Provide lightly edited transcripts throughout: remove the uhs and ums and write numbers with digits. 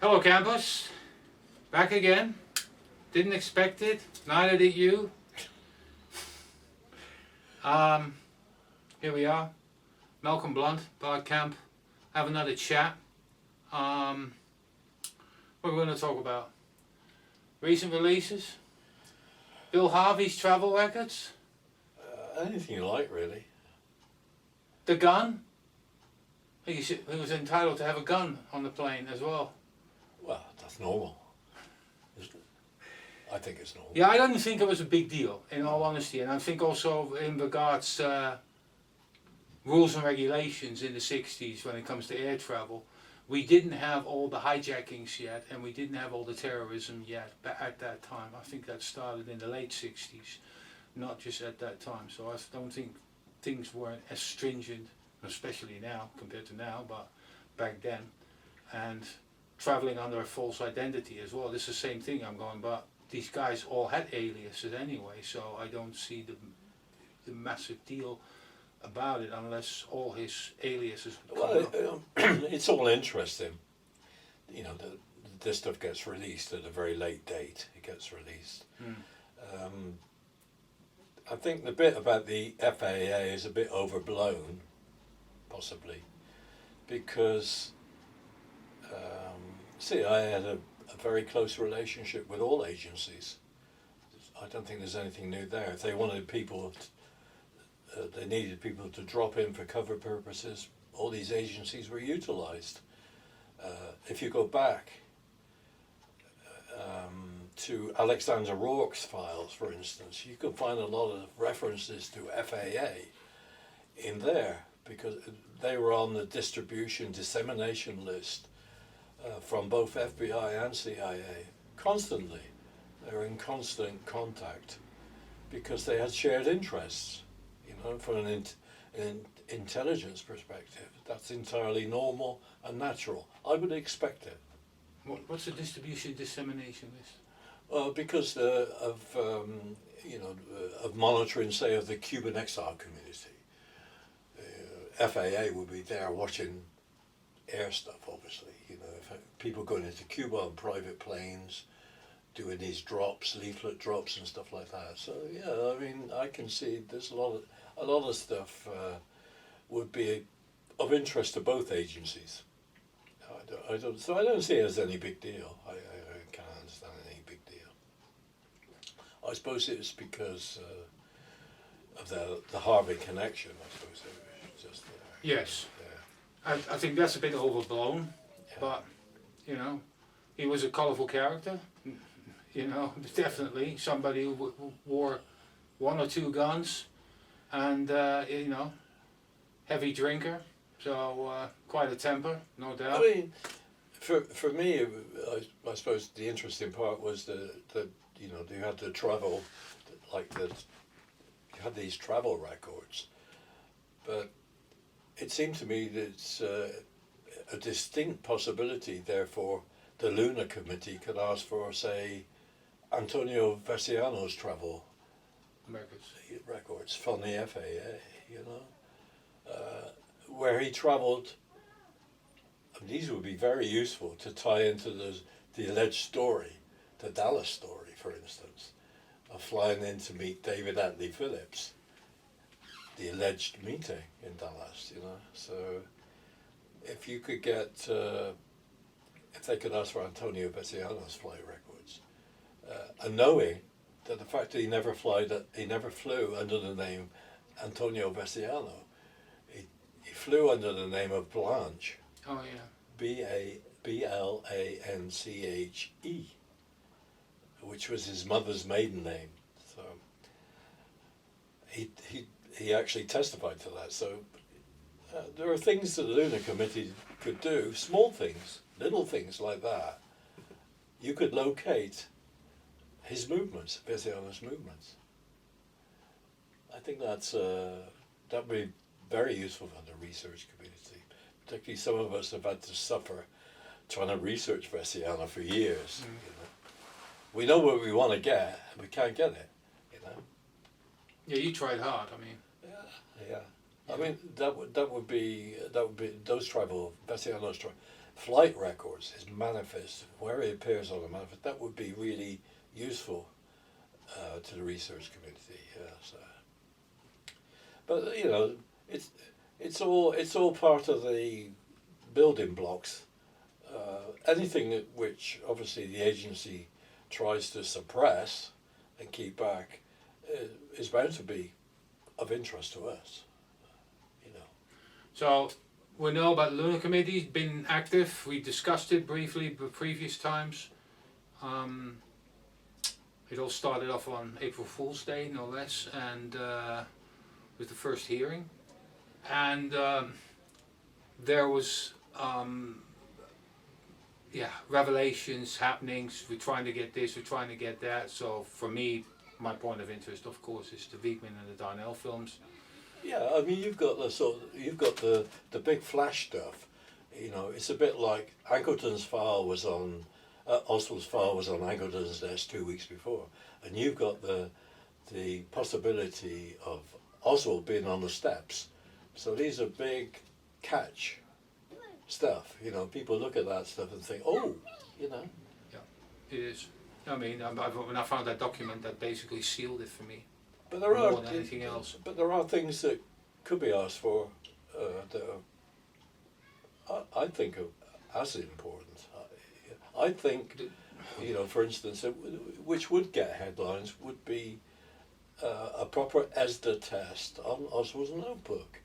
Hello campus, back again. Didn't expect it, neither did you. Here we are, Malcolm Blunt, Bard Camp, have another chat. What are we going to talk about? Recent releases? Bill Harvey's travel records? Anything you like, really. The gun? He was entitled to have a gun on the plane as well. Well, that's normal, isn't it? I think it's normal. Yeah, I don't think it was a big deal, in all honesty. And I think also in regards rules and regulations in the 60s when it comes to air travel, we didn't have all the hijackings yet, and we didn't have all the terrorism yet at that time. I think that started in the late 60s, not just at that time. So I don't think things weren't as stringent, especially now compared to now, but back then. And traveling under a false identity as well. This is the same thing I'm going, but these guys all had aliases anyway, so I don't see the massive deal about it unless all his aliases Well, it's all interesting. You know, this stuff gets released at a very late date. It gets released. I think the bit about the FAA is a bit overblown, possibly, because CIA had a very close relationship with all agencies. I don't think there's anything new there. If they wanted people, they needed people to drop in for cover purposes, all these agencies were utilized. If you go back to Alexander Rourke's files, for instance, you can find a lot of references to FAA in there because they were on the distribution dissemination list from both FBI and CIA constantly. They were in constant contact because they had shared interests. You know, from an intelligence perspective, that's entirely normal and natural. I would expect it. What's the distribution dissemination list? Well, because of monitoring, say, of the Cuban exile community. FAA would be there watching air stuff, obviously. You know, if people going into Cuba on private planes, doing these drops, leaflet drops and stuff like that. So yeah, I mean, I can see there's a lot of stuff would be of interest to both agencies. I don't see it as any big deal. I can't understand any big deal. I suppose it's because of the Harvey connection. I suppose it was just Yes. I think that's a bit overblown, but you know, he was a colourful character. You know, definitely somebody who wore one or two guns, and you know, heavy drinker, so quite a temper, no doubt. I mean, for me, I suppose the interesting part was that you know, you had to travel, you had these travel records, but it seemed to me that it's a distinct possibility. Therefore, the Lunar Committee could ask for, say, Antonio Veciano's travel records from the FAA, you know, where he travelled. And these would be very useful to tie into the alleged story, the Dallas story, for instance, of flying in to meet David Atlee Phillips, the alleged meeting in Dallas, you know. So if you could get, if they could ask for Antonio Veciano's flight records, and knowing that the fact that he never flew under the name Antonio Veciano, he flew under the name of Blanche. Oh yeah. Blanche, which was his mother's maiden name. So he actually testified to that. So there are things that the Lunar Committee could do, small things, little things like that. You could locate his movements, Veciano's movements. I think that would be very useful for the research community. Particularly some of us have had to suffer trying to research Veciano for years. You know. We know what we want to get, and we can't get it. You know. Yeah, you tried hard. I mean. Yeah. I mean, that would be those Bastiano's flight records, his manifest, where he appears on the manifest. That would be really useful to the research community. So. But you know, it's all part of the building blocks. Anything which obviously the agency tries to suppress and keep back is bound to be of interest to us. You know. So we know about the Lunar Committee, it's been active. We discussed it briefly previous times. It all started off on April Fool's Day, no less, and with the first hearing. And there was revelations, happenings. We're trying to get this, we're trying to get that. So for me, my point of interest, of course, is the Wiegman and the Darnell films. Yeah, I mean, you've got the big flash stuff. You know, it's a bit like Angleton's file was on, Oswald's file was on Angleton's desk 2 weeks before, and you've got the possibility of Oswald being on the steps. So these are big catch stuff. You know, people look at that stuff and think, oh, you know. Yeah, it is. I mean, when I found that document, that basically sealed it for me. But there more are than anything else. But there are things that could be asked for that are, I think, are as important. I think, you know, for instance, which would get headlines would be a proper ESDA test on Oswald's notebook.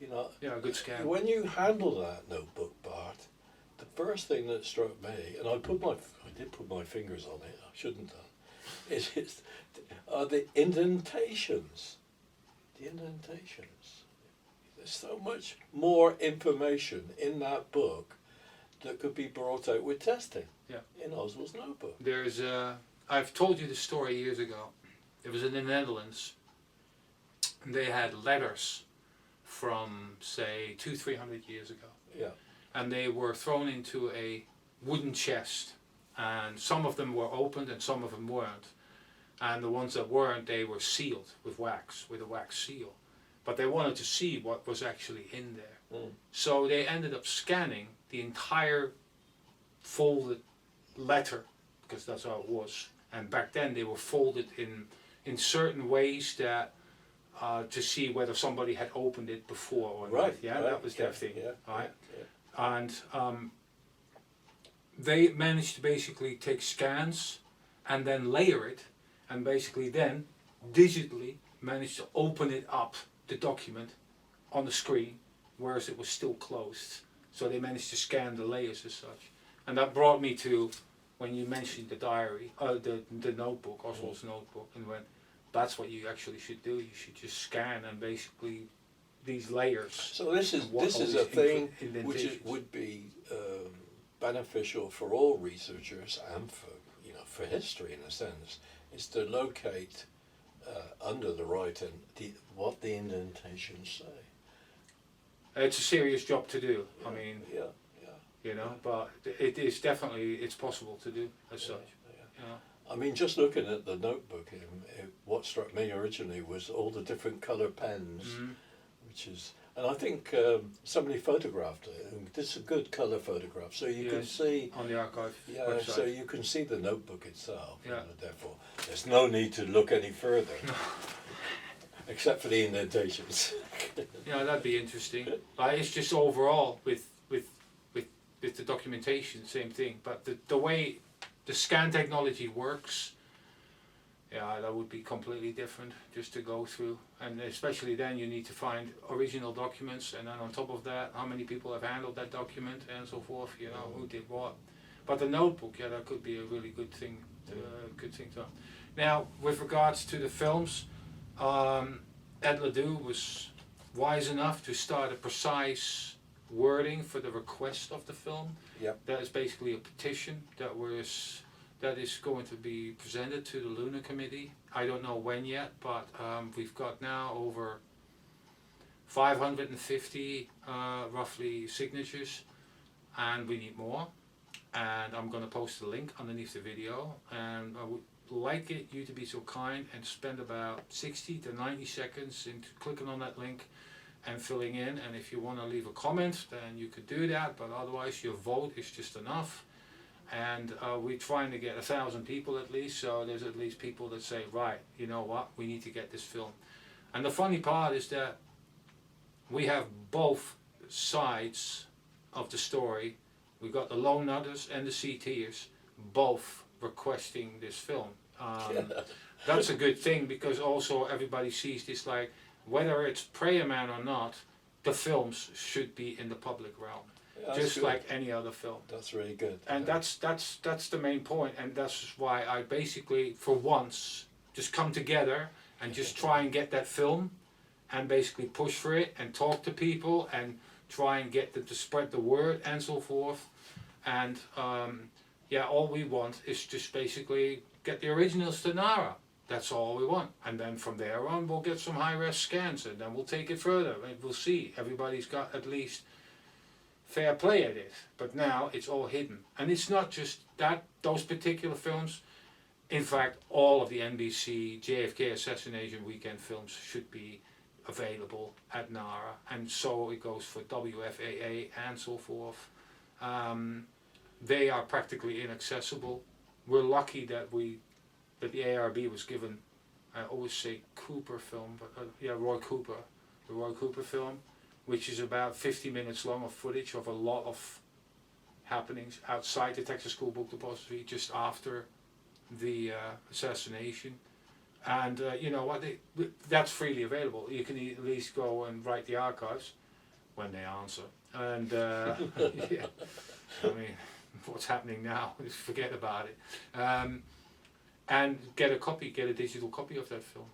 You know, Yeah, a good scan. when you handle that notebook, Bart, the first thing that struck me, and I did put my fingers on it, I shouldn't have, are the indentations. The indentations. There's so much more information in that book that could be brought out with testing. Yeah. In Oswald's notebook. There's I've told you the story years ago. It was in the Netherlands. And they had letters from, say, 200-300 years ago. Yeah. And they were thrown into a wooden chest. And some of them were opened and some of them weren't. And the ones that weren't, they were sealed with wax, with a wax seal. But they wanted to see what was actually in there. Mm. So they ended up scanning the entire folded letter, because that's how it was. And back then they were folded in certain ways that to see whether somebody had opened it before or Right. not. Yeah, right, that was their yeah, thing. Yeah, Right. yeah. And they managed to basically take scans and then layer it, and basically then digitally managed to open it up, the document, on the screen, whereas it was still closed. So they managed to scan the layers as such. And that brought me to when you mentioned the diary, the notebook, Oswald's notebook, and when that's what you actually should do. You should just scan and basically these layers. So this is what all a these thing which indentations. would be beneficial for all researchers and for history in a sense, is to locate under the writing what the indentations say. It's a serious job to do. Yeah, I mean, yeah, you know, but it is definitely, it's possible to do as such. yeah. You know. I mean, just looking at the notebook, what struck me originally was all the different colour pens, Mhm. which is, and I think somebody photographed it. And it's a good colour photograph, so you can Yes, see. on the archive Yeah, website. so you can see the notebook itself. Yeah. And therefore, there's no need to look any further, except for the indentations. Yeah, that'd be interesting. But it's just overall with the documentation, same thing. But the way the scan technology works, yeah, that would be completely different just to go through. And especially then you need to find original documents, and then on top of that, how many people have handled that document and so forth, you know, who did what. But the notebook, yeah, that could be a really good thing to Now, with regards to the films, Ed Ledoux was wise enough to start a precise wording for the request of the film. Yep. That is basically a petition that is going to be presented to the Lunar Committee. I don't know when yet, but we've got now over 550 roughly signatures, and we need more. And I'm going to post a link underneath the video, and I would like you to be so kind and spend about 60 to 90 seconds into clicking on that link and filling in. And if you want to leave a comment, then you could do that. But otherwise, your vote is just enough. And we're trying to get 1,000 people at least. So there's at least people that say, right, you know what, we need to get this film. And the funny part is that we have both sides of the story. We've got the Lone Nutters and the CTers both requesting this film. That's a good thing, because also everybody sees this, like, whether it's Prayer Man or not, the films should be in the public realm, just good. like any other film. That's really good. And that's the main point, and that's why I basically, for once, just come together and just try and get that film, and basically push for it and talk to people and try and get them to spread the word and so forth. And yeah, all we want is just basically get the originals to NARA. That's all we want. And then from there on, we'll get some high-res scans, and then we'll take it further. And we'll see. Everybody's got at least fair play at it. But now it's all hidden. And it's not just that, those particular films. In fact, all of the NBC JFK Assassination weekend films should be available at NARA. And so it goes for WFAA and so forth. They are practically inaccessible. We're lucky that the ARB was given, I always say Cooper film, but yeah, Roy Cooper, the Roy Cooper film, which is about 50 minutes long of footage of a lot of happenings outside the Texas School Book Depository just after the assassination. And you know what, that's freely available. You can at least go and write the archives when they answer. And yeah, I mean, what's happening now, just forget about it. And get a digital copy of that film.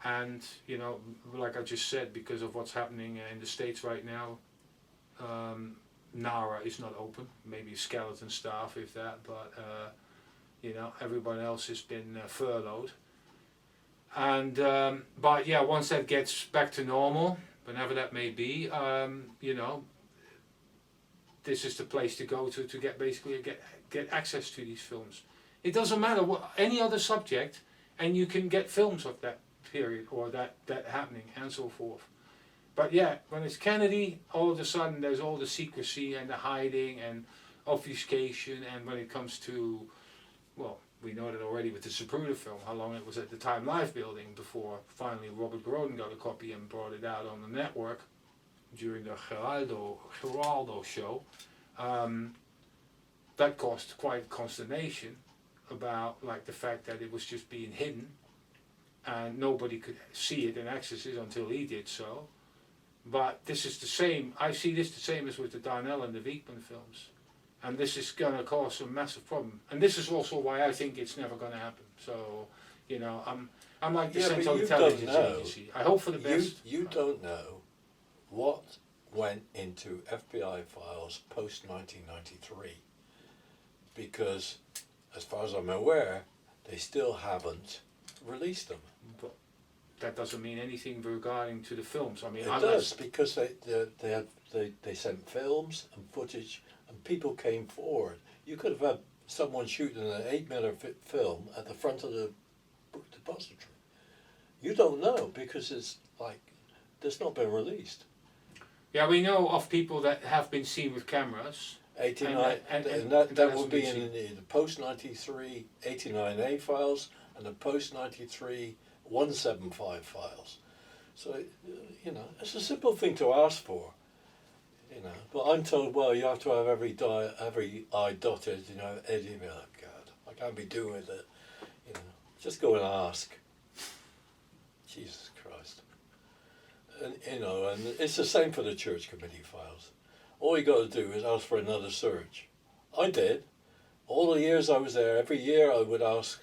And you know, like I just said, because of what's happening in the States right now, NARA is not open. Maybe skeleton staff, if that, but you know, everyone else has been furloughed. And but yeah, once that gets back to normal, whenever that may be, you know, this is the place to go to get basically get access to these films. It doesn't matter what any other subject, and you can get films of that period or that happening and so forth. But yeah, when it's Kennedy, all of a sudden there's all the secrecy and the hiding and obfuscation. And when it comes to, well, we know that already with the Zapruder film, how long it was at the Time Life building before finally Robert Grodin got a copy and brought it out on the network during the Geraldo show. That caused quite consternation about, like, the fact that it was just being hidden and nobody could see it and access it until he did so. But this is the same, I see this the same as with the Darnell and the Wiekman films. And this is going to cause a massive problem. And this is also why I think it's never going to happen. So, you know, I'm like the Central Intelligence Agency. I hope for the best. You don't know what went into FBI files post 1993, because as far as I'm aware, they still haven't released them. But that doesn't mean anything regarding to the films. I mean, it does, because they sent films and footage, and people came forward. You could have had someone shooting an 8mm film at the front of the book depository. You don't know, because it's not been released. Yeah, we know of people that have been seen with cameras. 89, and that would be in the post-93 89A files and the post-93 175 files. So, you know, it's a simple thing to ask for, you know. But I'm told, well, you have to have every I dotted, you know, Eddie, oh God, I can't be doing with it, you know. Just go and ask. Jesus Christ. And, you know, and it's the same for the church committee files. All you got to do is ask for another search. I did. All the years I was there, every year I would ask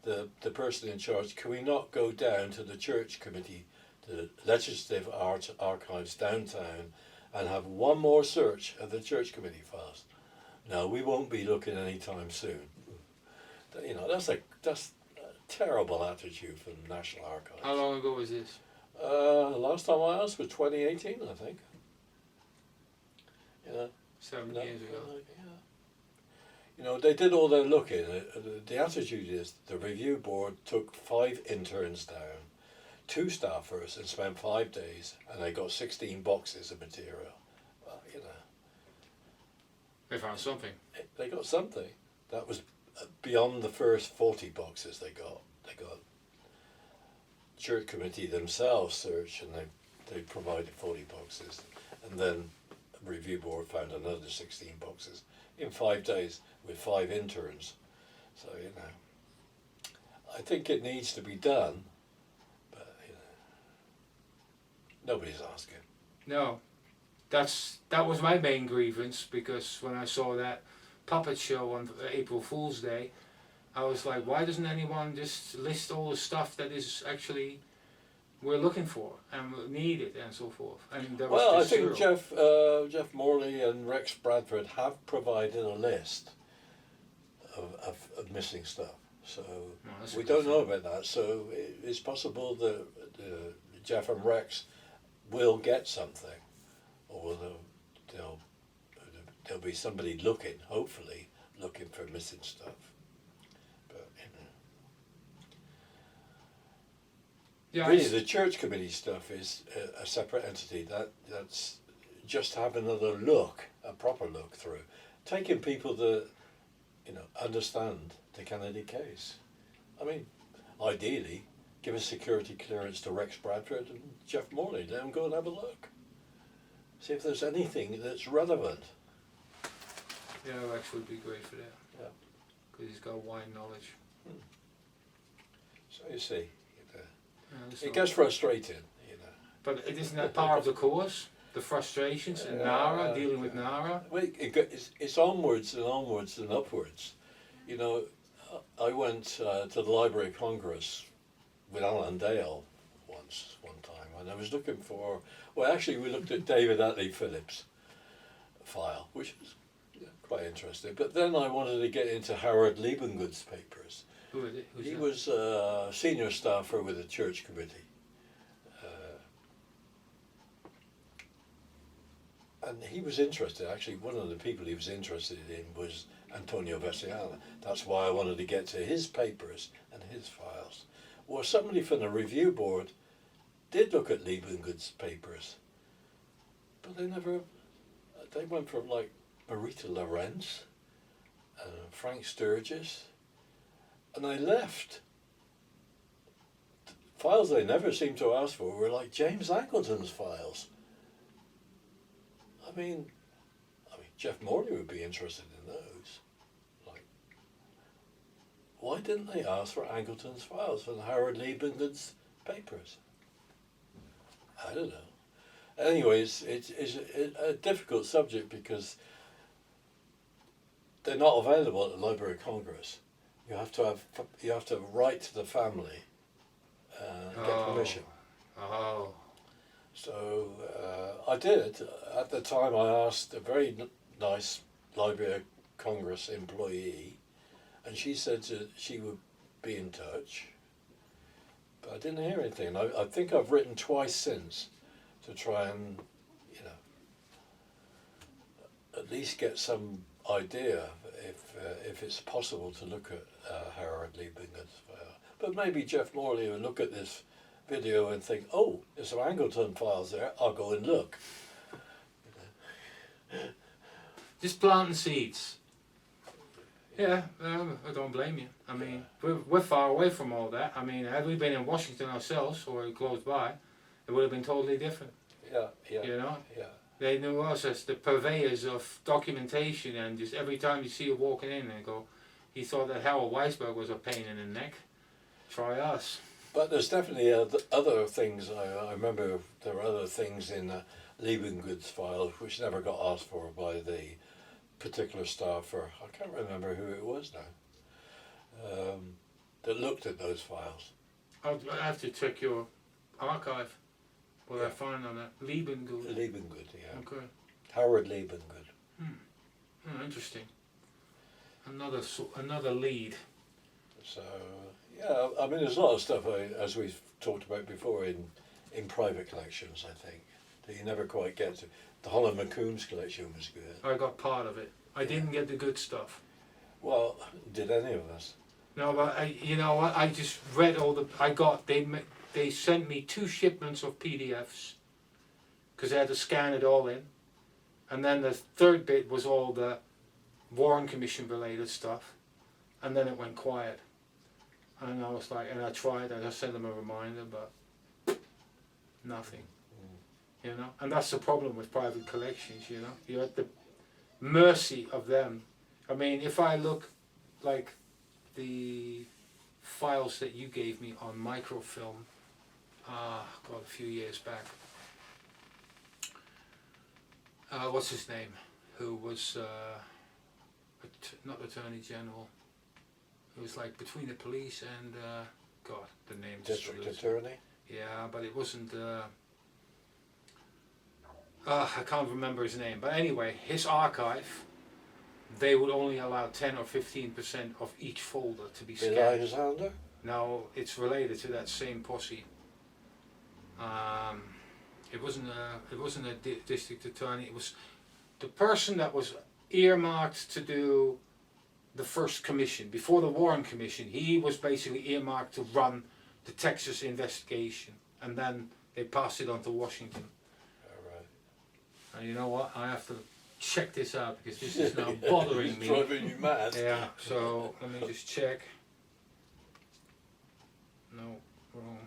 the person in charge, can we not go down to the church committee, the legislative archives downtown, and have one more search of the church committee files? No, we won't be looking anytime soon. You know, that's a terrible attitude from the National Archives. How long ago was this? Last time I asked was 2018, I think. You know, 7 years ago. Yeah. You know, they did all their looking. The attitude is the review board took 5 interns down, 2 staffers and spent 5 days, and they got 16 boxes of material. Well, you know, They found something. they got something. That was beyond the first 40 boxes they got. They got church committee themselves searched, and they provided 40 boxes, and then a review board found another 16 boxes in 5 days with 5 interns. So, you know, I think it needs to be done, but, you know, nobody's asking. No, that was my main grievance, because when I saw that puppet show on April Fool's Day, I was like, why doesn't anyone just list all the stuff that is actually we're looking for and needed and so forth? And there was Well, I just think zero. Jeff Morley and Rex Bradford have provided a list of missing stuff. So Well, that's a we good don't know thing. about that. So it's possible that Jeff and Rex will get something, or there'll be somebody looking, hopefully looking for missing stuff. But you know, Yeah, really, the church committee stuff is a separate entity. That's just have another look, a proper look through, taking people that understand the Kennedy case. I mean, ideally, give a security clearance to Rex Bradford and Jeff Morley. Let them go and have a look. See if there's anything that's relevant. yeah, Rex would be great for that. Yeah. Because he's got wide knowledge. So you see, Yeah, it gets frustrating, But isn't that part of the course? The frustrations and Nara, dealing with Nara? Well, it's onwards and onwards and upwards. You know, I went to the Library of Congress with Alan Dale one time, and I was looking for. Well, actually, we looked at David Atlee Phillips' file, which was quite interesting. But then I wanted to get into Howard Liebengood's papers. Who is it? Who's He that? was a senior staffer with the church committee. And he was interested, actually, one of the people he was interested in was Antonio Veciana. That's why I wanted to get to his papers and his files. Well, somebody from the review board did look at Liebengood's papers, but they went from like Marita Lorenz, Frank Sturgis, and they left. Files they never seemed to ask for were like James Angleton's files. I mean, Jeff Morley would be interested in those. Like, why didn't they ask for Angleton's files and Howard Liebengood's papers? I don't know. Anyways, it's a difficult subject because they're not available at the Library of Congress. You have to write to the family and get permission. Oh. So I did. At the time, I asked a very nice Library of Congress employee, and she said that she would be in touch. But I didn't hear anything. I think I've written twice since to try and, at least get some idea if it's possible to look at Howard Liebengood's file. But maybe Jeff Morley will look at this video and think, oh, there's some Angleton files there, I'll go and look. Just planting seeds. Yeah, I don't blame you. I mean, we're far away from all that. I mean, had we been in Washington ourselves or close by, it would have been totally different. Yeah. You know? Yeah. They knew us as the purveyors of documentation, and just every time you see you walking in and go, he thought that Harold Weisberg was a pain in the neck. Try us. But there's definitely other things. I remember there were other things in Liebengood's file which never got asked for by the particular staffer. I can't remember who it was now. That looked at those files. I'll have to check your archive. What I Yeah. find on that. Liebengood. Liebengood, yeah. Okay. Howard Liebengood. Oh, interesting. Another lead. So, yeah, I mean, there's a lot of stuff, as we've talked about before, in private collections, I think, that you never quite get to. The Holland McCombs collection was good. I got part of it. I didn't get the good stuff. Well, did any of us? No, but you know what? I just read all the. they sent me 2 shipments of PDFs because I had to scan it all in, and then the third bit was all the Warren Commission related stuff, and then it went quiet. And I was like, and I tried, and I sent them a reminder, but nothing. You know, and that's the problem with private collections. You know, you're at the mercy of them. I mean, if I look like the files that you gave me on microfilm, God, a few years back. What's his name? Who was not Attorney General? It was like between the police and God, the name. District Attorney? Yeah, but it wasn't. I can't remember his name. But anyway, his archive, they would only allow 10 or 15% of each folder to be scanned. Alexander? No, it's related to that same posse. It wasn't a district attorney. It was the person that was earmarked to do the first commission before the Warren Commission. He was basically earmarked to run the Texas investigation, and then they passed it on to Washington. All right. And you know what? I have to check this out because this is now bothering me. Driving you mad. Yeah. So let me just check. No, wrong.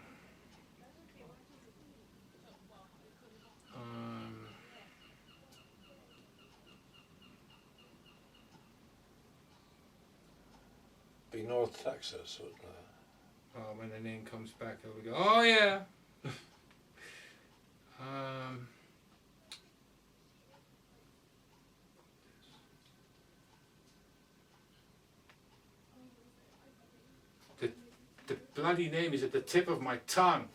Be North Texas, wouldn't it? Oh, when the name comes back, there we go. Oh yeah. The bloody name is at the tip of my tongue.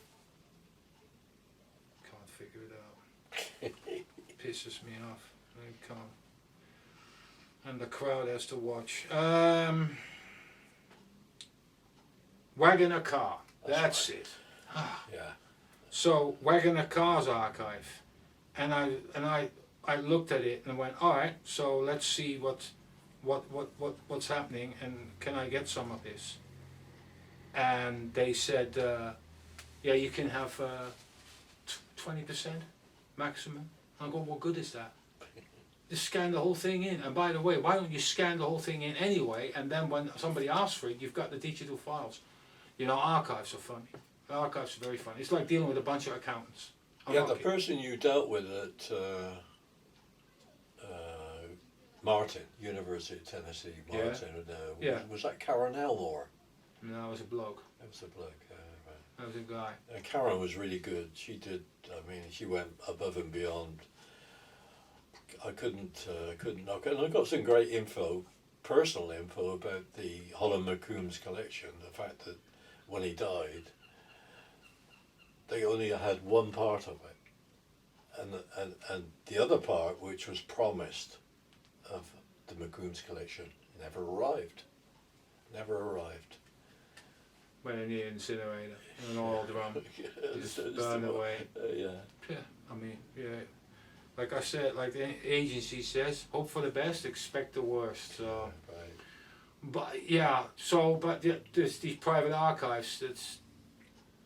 Can't figure it out. Pisses me off. I can't. And the crowd has to watch. Wagoner Car. That's right. it. Yeah. So Wagoner Car's archive, and I looked at it and went, all right. So let's see what's happening, and can I get some of this? And they said, yeah, you can have 20% maximum. I go, what good is that? Just scan the whole thing in. And by the way, why don't you scan the whole thing in anyway? And then when somebody asks for it, you've got the digital files. You know, archives are funny. Archives are very funny. It's like dealing with a bunch of accountants. Yeah, the person you dealt with at Martin, University of Tennessee, Martin, was that Karen Elmore? No, it was a bloke. It was a bloke, right. That was a guy. And Karen was really good. She did, I mean, she went above and beyond. I couldn't knock it. And I got some great info, personal info about the Holland McCombs collection. The fact that when he died, they only had one part of it, and the other part, which was promised, of the McCombs collection, never arrived. Never arrived. Went in the incinerator, in an oil drum, just burned away. Yeah. Yeah, I mean, yeah. Like I said, like the agency says, hope for the best, expect the worst. So, Right. but yeah, so but there's these private archives. That's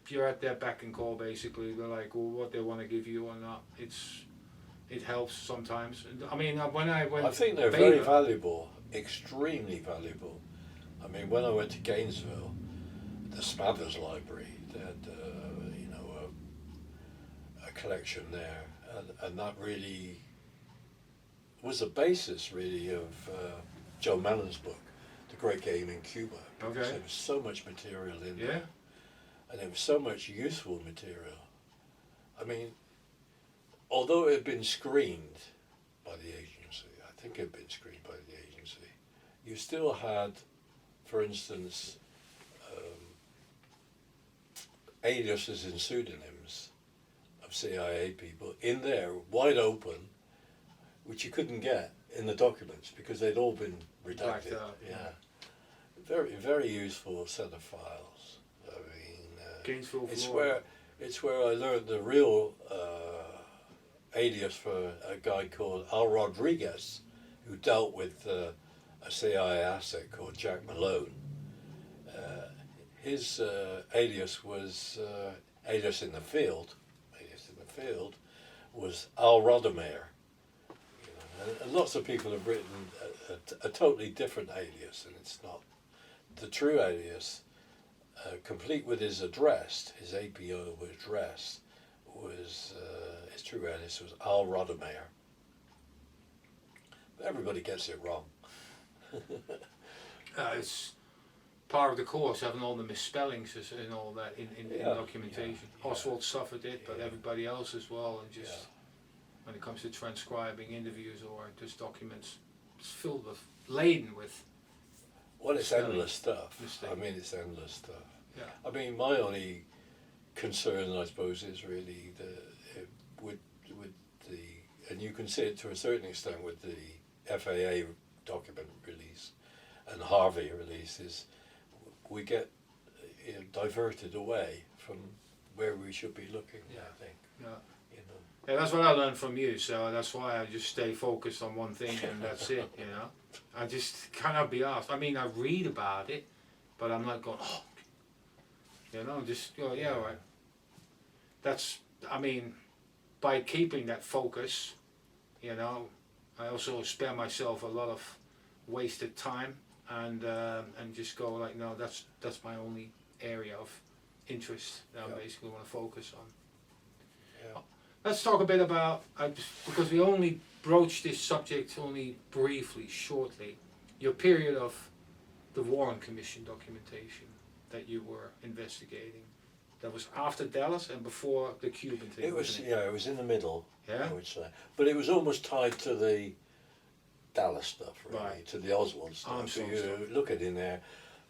you're at their beck and call basically. They're like, well, what they want to give you or not. It helps sometimes. I mean, when I went, I think they're very valuable, extremely valuable. I mean, when I went to Gainesville, the Smathers Library, they had a collection there, and that really was the basis really of Joe Mannon's book, The Great Game in Cuba. Okay. There was so much material in Yeah. there, and there was so much useful material. I mean, although it had been screened by the agency, I think it had been screened by the agency, you still had, for instance, aliases and pseudonyms of CIA people in there, wide open, which you couldn't get in the documents because they'd all been redacted. Out, yeah. Very, very useful set of files. I mean, Gainesville, it's Florida. where I learned the real alias for a guy called Al Rodriguez, who dealt with a CIA asset called Jack Malone. His alias was alias in the field, was Al Rodemeyer. You know, and lots of people have written a totally different alias, and it's not the true alias. Complete with his address, his APO address, was his true alias was Al Rodemeyer. But everybody gets it wrong. It's part of the course, having all the misspellings and all that in documentation. Oswald suffered it, but everybody else as well. And just when it comes to transcribing interviews or just documents, it's filled with, laden with. Well, it's endless stuff. Mistakes. I mean, it's endless stuff. Yeah. I mean, my only concern, I suppose, is really with the, and you can see it to a certain extent with the FAA document release and Harvey release, is we get diverted away from where we should be looking. Yeah. I think. Yeah. You know. Yeah, that's what I learned from you. So that's why I just stay focused on one thing, and that's it. You know, I just cannot be asked. I mean, I read about it, but I'm not going, oh, you know, just go, yeah, right. That's, I mean, by keeping that focus, you know, I also spare myself a lot of wasted time, and just go like, no, that's my only area of interest that I basically want to focus on. Yeah. Let's talk a bit about, because we only broached this subject only briefly, shortly, your period of the Warren Commission documentation that you were investigating. That was after Dallas and before the Cuban thing. It was, wasn't it? yeah, it was in the middle, Yeah? I would say. But it was almost tied to the Dallas stuff, really, Right. to the Oswald stuff. Armstrong You stuff. look at in there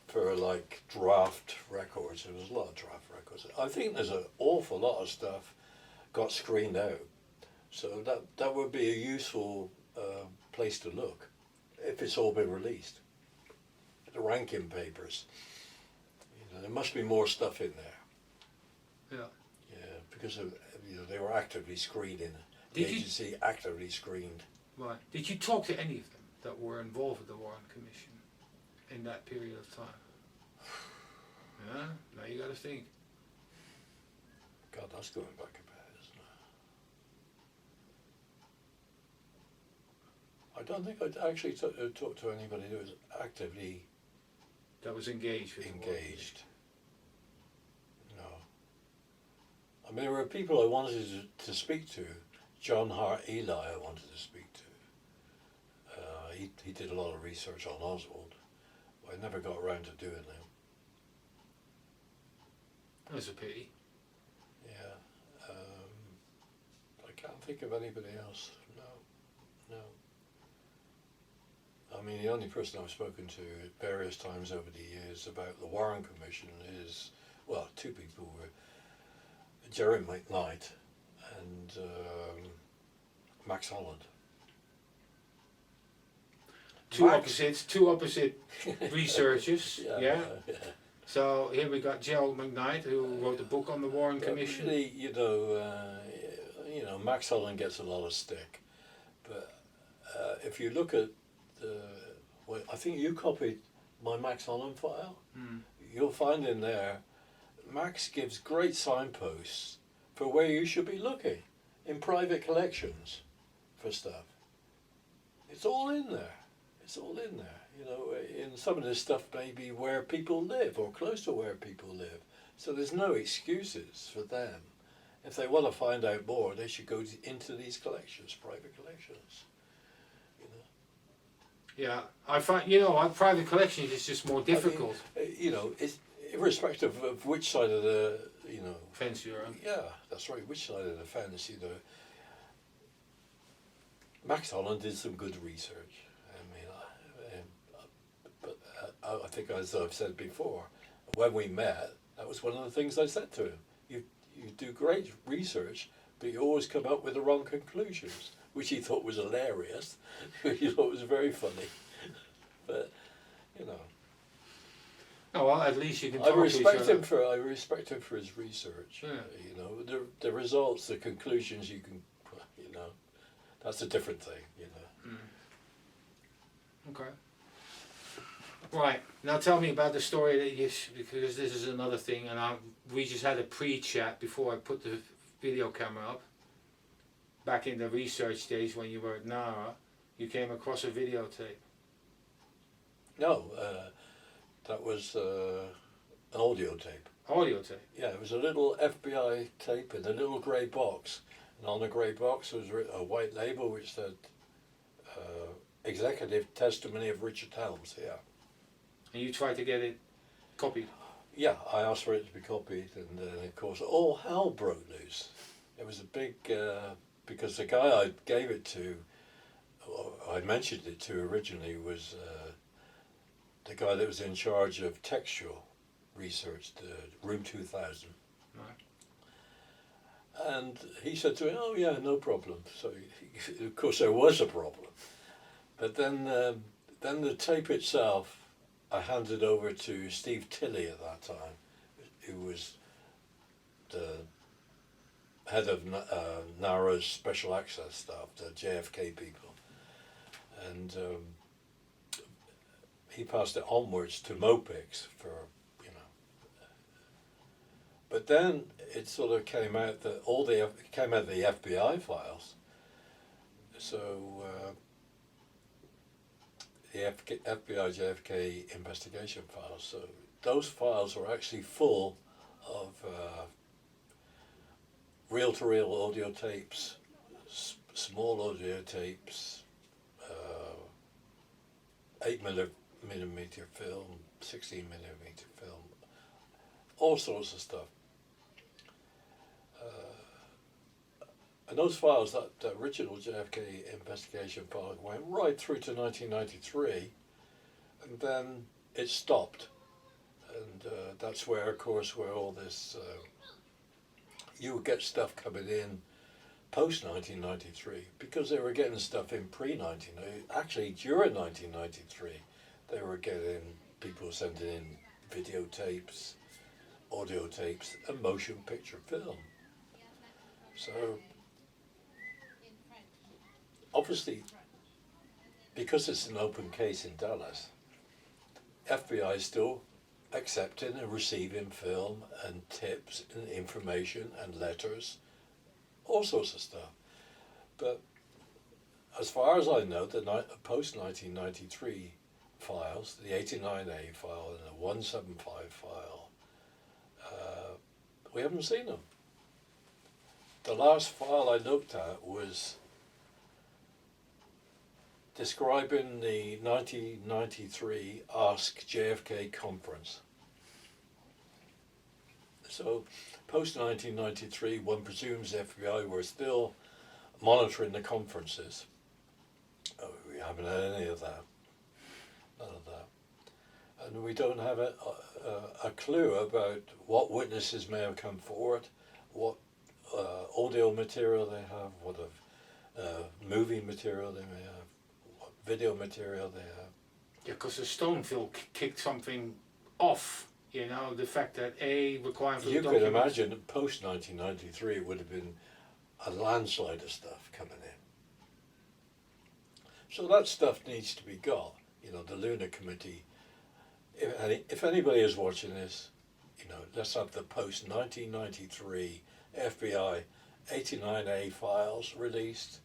for like draft records, there was a lot of draft records. I think there's an awful lot of stuff got screened out. So that would be a useful place to look if it's all been released. The ranking papers. You know, there must be more stuff in there. Yeah. Yeah, because of, they were actively screening. The Did you- agency actively screened. Right. Did you talk to any of them that were involved with the Warren Commission in that period of time? Yeah? Now you got to think. God, that's going back a bit, isn't it? I don't think I'd actually talked to anybody who was actively That was engaged with the Warren engaged. No. I mean, there were people I wanted to speak to. John Hart Eli I wanted to speak to. He did a lot of research on Oswald. But I never got around to doing it. That's a pity. Yeah. I can't think of anybody else. No. I mean, the only person I've spoken to at various times over the years about the Warren Commission is, well, two people were Jerry McKnight and Max Holland. Two Max- opposite researchers. Yeah. So here we got Gerald McKnight, who wrote the book on the Warren Commission. Really, Max Holland gets a lot of stick, but if you look at I think you copied my Max Holland file. You'll find in there, Max gives great signposts for where you should be looking in private collections for stuff. It's all in there. You know, in some of this stuff maybe where people live or close to where people live. So there's no excuses for them. If they want to find out more, they should go into these collections, private collections. Yeah, I find, private collections is just more difficult. I mean, it's irrespective of which side of the, Fence you're on. Yeah, that's right, which side of the fence, Max Holland did some good research. I think, as I've said before, when we met, that was one of the things I said to him. You do great research, but you always come up with the wrong conclusions, which he thought was hilarious. He thought was very funny. But, Oh, well, at least you can I talk to each respect other. him for his research. Yeah. The results, the conclusions you can, that's a different thing. Okay. Right, now tell me about the story that because this is another thing, and we just had a pre-chat before I put the video camera up. Back in the research days when you were at NARA, you came across a videotape. No, that was an audio tape. Audio tape? Yeah, it was a little FBI tape in a little grey box. And on the grey box was a white label which said Executive Testimony of Richard Helms, yeah. And you tried to get it copied? Yeah, I asked for it to be copied, and of course all hell broke loose. It was a big, because the guy I gave it to, or I mentioned it to originally, was the guy that was in charge of textual research, the Room 2000. Right. And he said to me, "Oh yeah, no problem." So of course there was a problem, but then the tape itself, I handed over to Steve Tilley at that time, who was the head of NARA's special access staff, the JFK people, and he passed it onwards to Mopix for, you know. But then it sort of came out that it came out of the FBI files. So the FBI JFK investigation files. So those files were actually full of reel-to-reel audio tapes, small audio tapes, 8mm film, 16mm film, all sorts of stuff. And those files, that original JFK investigation file, went right through to 1993, and then it stopped. And that's where, of course, where all this, you would get stuff coming in post-1993, because they were getting stuff in pre-1993. Actually, during 1993, they were getting people sending in videotapes, audio tapes, and motion picture film. So, obviously, because it's an open case in Dallas, FBI is still accepting and receiving film and tips and information and letters, all sorts of stuff. But as far as I know, the post-1993 files, the 89A file and the 175 file, we haven't seen them. The last file I looked at was describing the 1993 Ask JFK conference. So, post-1993, one presumes the FBI were still monitoring the conferences. Oh, we haven't had any of that. None of that. And we don't have a clue about what witnesses may have come forward, what audio material they have, what movie material they may have, what video material they have. Yeah, because the Stoneville kicked something off. You know, the fact that requiring for You the could documents. imagine post 1993 it would have been a landslide of stuff coming in. So that stuff needs to be got. You know, the Lunar Committee. If anybody is watching this, you know, let's have the post 1993 FBI 89A files released.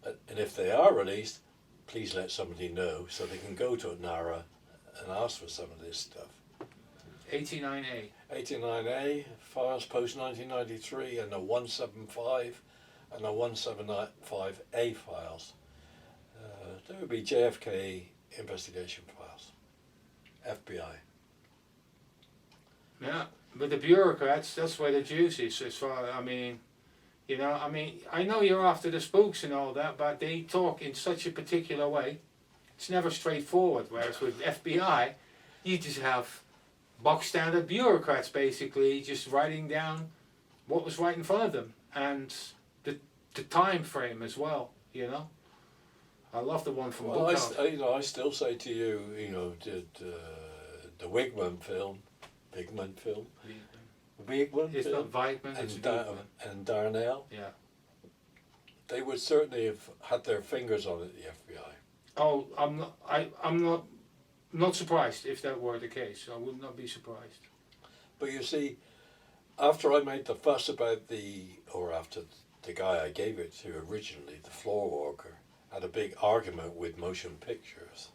And if they are released, please let somebody know so they can go to NARA and ask for some of this stuff. 89A. 89A files post 1993 and the 175 and the 175A files. There would be JFK investigation files, FBI. Yeah, but the bureaucrats, that's where the juice is. As far, I mean, you know, I know you're after the spooks and all that, but they talk in such a particular way. It's never straightforward. Whereas with FBI, you just have box standard bureaucrats basically just writing down what was right in front of them and the time frame as well. You know, I love the one from Well, Bookhouse. I still say to you, you know, the Wigman film, Wigman, It's not Weigman, it's Wigman. and Darnell, Yeah. they would certainly have had their fingers on it, the FBI. Oh, I'm not not surprised if that were the case. I would not be surprised. But you see, after I made the fuss about after the guy I gave it to originally, the floor walker, had a big argument with Motion Pictures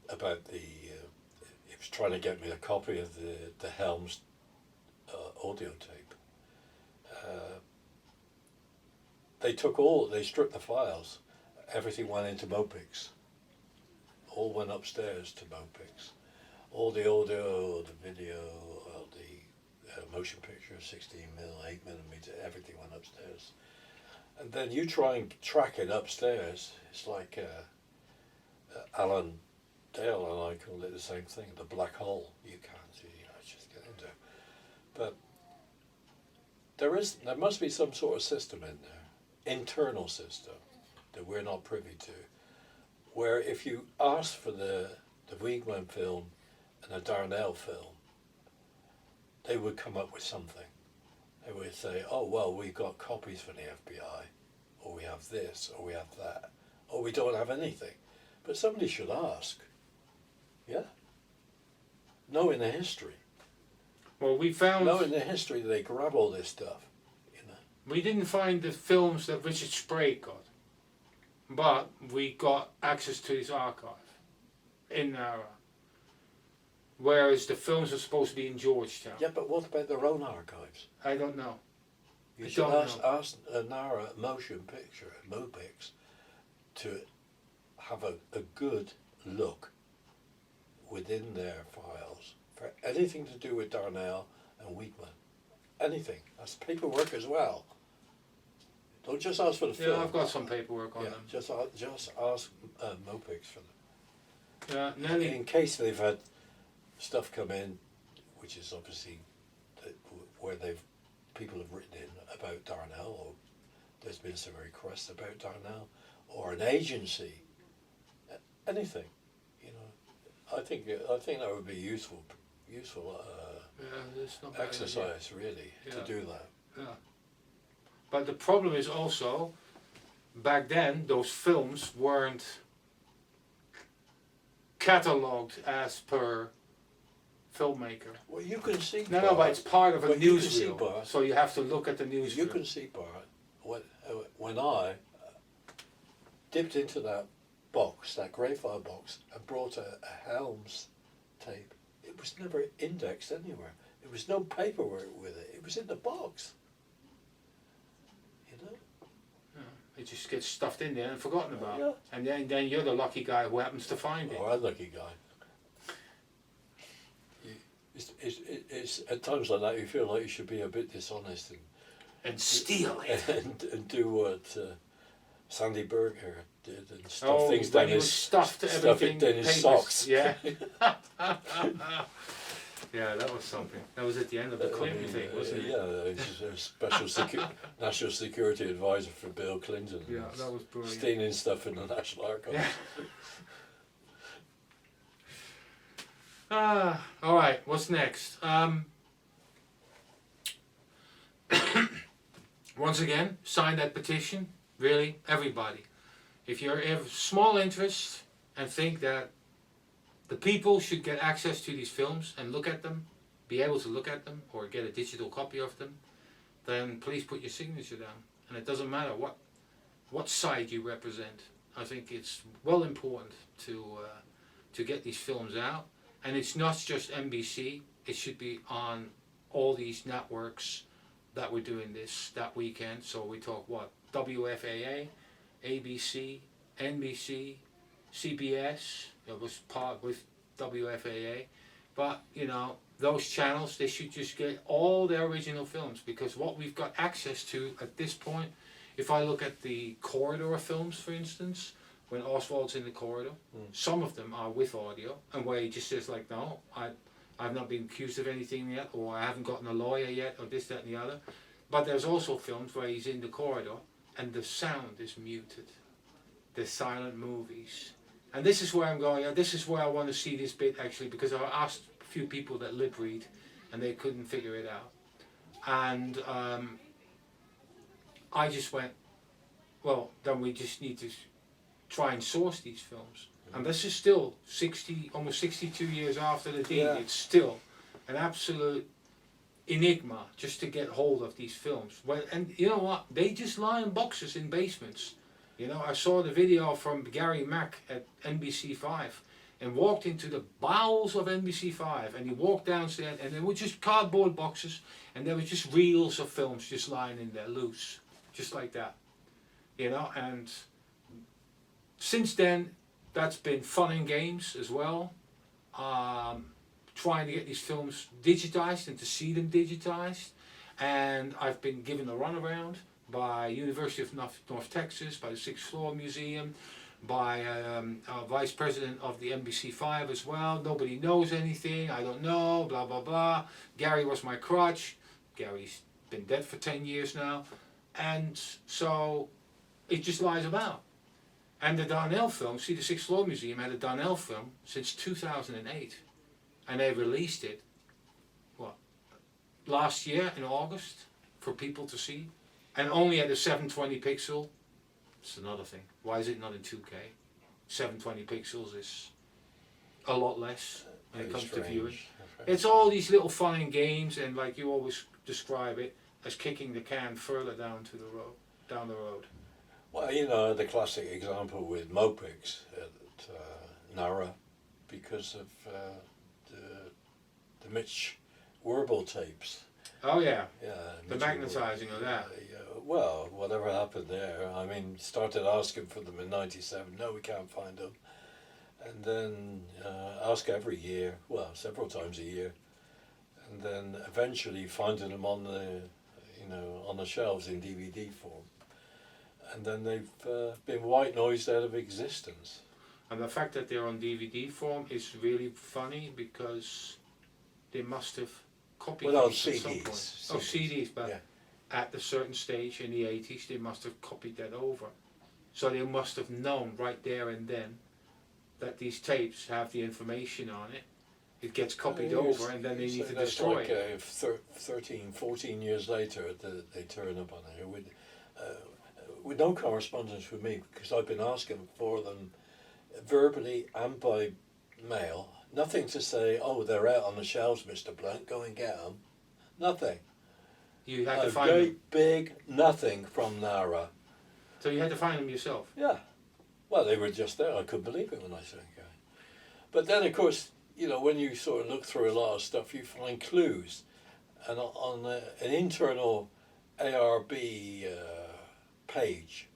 about he was trying to get me a copy of the Helms audio tape. They stripped the files. Everything went into Mopix. All went upstairs to Mopix. All the audio, the video, the motion picture, 16mm, 8mm, everything went upstairs. And then you try and track it upstairs. It's like Alan Dale and I called it the same thing, the black hole. You can't just get into. But there must be some sort of system in there, internal system, that we're not privy to, where if you ask for the Wiegman film and a Darnell film, they would come up with something. They would say, oh, well, we've got copies from the FBI, or we have this, or we have that, or we don't have anything. But somebody should ask. Yeah? Knowing the history. Well, we found... Knowing the history, they grab all this stuff, We didn't find the films that Richard Sprague got, but we got access to his archive in Nara. Whereas the films are supposed to be in Georgetown. Yeah, but what about their own archives? I don't know. You should ask Nara Motion Picture, Mopix, to have a good look within their files for anything to do with Darnell and Wiegman. Anything. That's paperwork as well. Don't just ask for the film. Yeah, I've got some paperwork on them. Just ask Mopix for them. Yeah, Nelly. In case they've had stuff come in, which is obviously where people have written in about Darnell, or there's been some requests about Darnell, or an agency, anything, I think that would be useful it's not bad exercise really to do that. Yeah. But the problem is also, back then those films weren't catalogued as per filmmaker. Well, you can see. No, but it's part of a newsreel, Bart, so you have to look at the newsreel. You can see, Bart, when I dipped into that box, that grey file box, and brought a Helms tape, it was never indexed anywhere. There was no paperwork with it. It was in the box. It just gets stuffed in there and forgotten about. Yeah. And then you're the lucky guy who happens to find it. Oh, I'm a lucky guy. It's at times like that you feel like you should be a bit dishonest and steal it. And do what Sandy Berger did and stuff things down his stuffed everything down his socks. Yeah. Yeah, that was something. That was at the end of the Clinton thing, wasn't it? Yeah, he's a special national security advisor for Bill Clinton. Yeah, that was brilliant. Stealing stuff in the National Archives. Yeah. All right. What's next? Once again, sign that petition. Really, everybody. If you have small interest and think that the people should get access to these films and look at them, be able to look at them, or get a digital copy of them, then please put your signature down. And it doesn't matter what side you represent. I think it's well important to get these films out. And it's not just NBC. It should be on all these networks that we're doing this that weekend. So we talk WFAA, ABC, NBC, CBS. It was part with WFAA, but those channels, they should just get all their original films, because what we've got access to at this point, if I look at the corridor films, for instance, when Oswald's in the corridor, some of them are with audio, and where he just says like, no, I've not been accused of anything yet, or I haven't gotten a lawyer yet, or this, that and the other. But there's also films where he's in the corridor and the sound is muted. The silent movies. And this is where I'm going, this is where I want to see this bit actually, because I asked a few people that lip read and they couldn't figure it out. And I just went, well, then we just need to try and source these films. And this is still 60, almost 62 years after the deed. Yeah. It's still an absolute enigma just to get hold of these films. Well, and you know what? They just lie in boxes in basements. You know, I saw the video from Gary Mack at NBC5 and walked into the bowels of NBC5 and he walked downstairs and there were just cardboard boxes and there were just reels of films just lying in there loose, just like that. You know, and since then that's been fun and games as well. Trying to get these films digitized and to see them digitized, and I've been given a runaround by University of North Texas, by the Sixth Floor Museum, by Vice President of the NBC5 as well. Nobody knows anything, I don't know, blah blah blah. Gary was my crutch. Gary's been dead for 10 years now, and so it just lies about. And the Darnell film, see, the Sixth Floor Museum had a Darnell film since 2008. And they released it, what, last year in August for people to see, and only at a 720 pixel. It's another thing. Why is it not in 2K? 720 pixels is a lot less when it comes to viewing. It's all these little fun and games, and like you always describe it, as kicking the can further down to the road, down the road. Well, you know, the classic example with Mopix at Nara, because of the Mitch Werble tapes. Oh yeah, Yeah, the Mitch magnetizing Werble. of that. Yeah, well, whatever happened there. I mean, started asking for them in '97. No, we can't find them. And then ask every year. Well, several times a year. And then eventually finding them on the, on the shelves in DVD form. And then they've been white noised out of existence. And the fact that they're on DVD form is really funny because they must have copied Well, these at some point. CDs. Oh, CDs, but Yeah. at a certain stage in the 80s they must have copied that over. So they must have known right there and then that these tapes have the information on it. It gets copied over and then they need to destroy like, it. 13, 14 years later they turn up on here with no correspondence with me, because I've been asking for them verbally and by mail. Nothing to say, oh, they're out on the shelves, Mr. Blunt, go and get them. Nothing. You had to A find them. great big nothing from Nara. So you had to find them yourself. Yeah. Well, they were just there. I couldn't believe it when I saw it. But then, of course, when you sort of look through a lot of stuff, you find clues. And on an internal ARB page,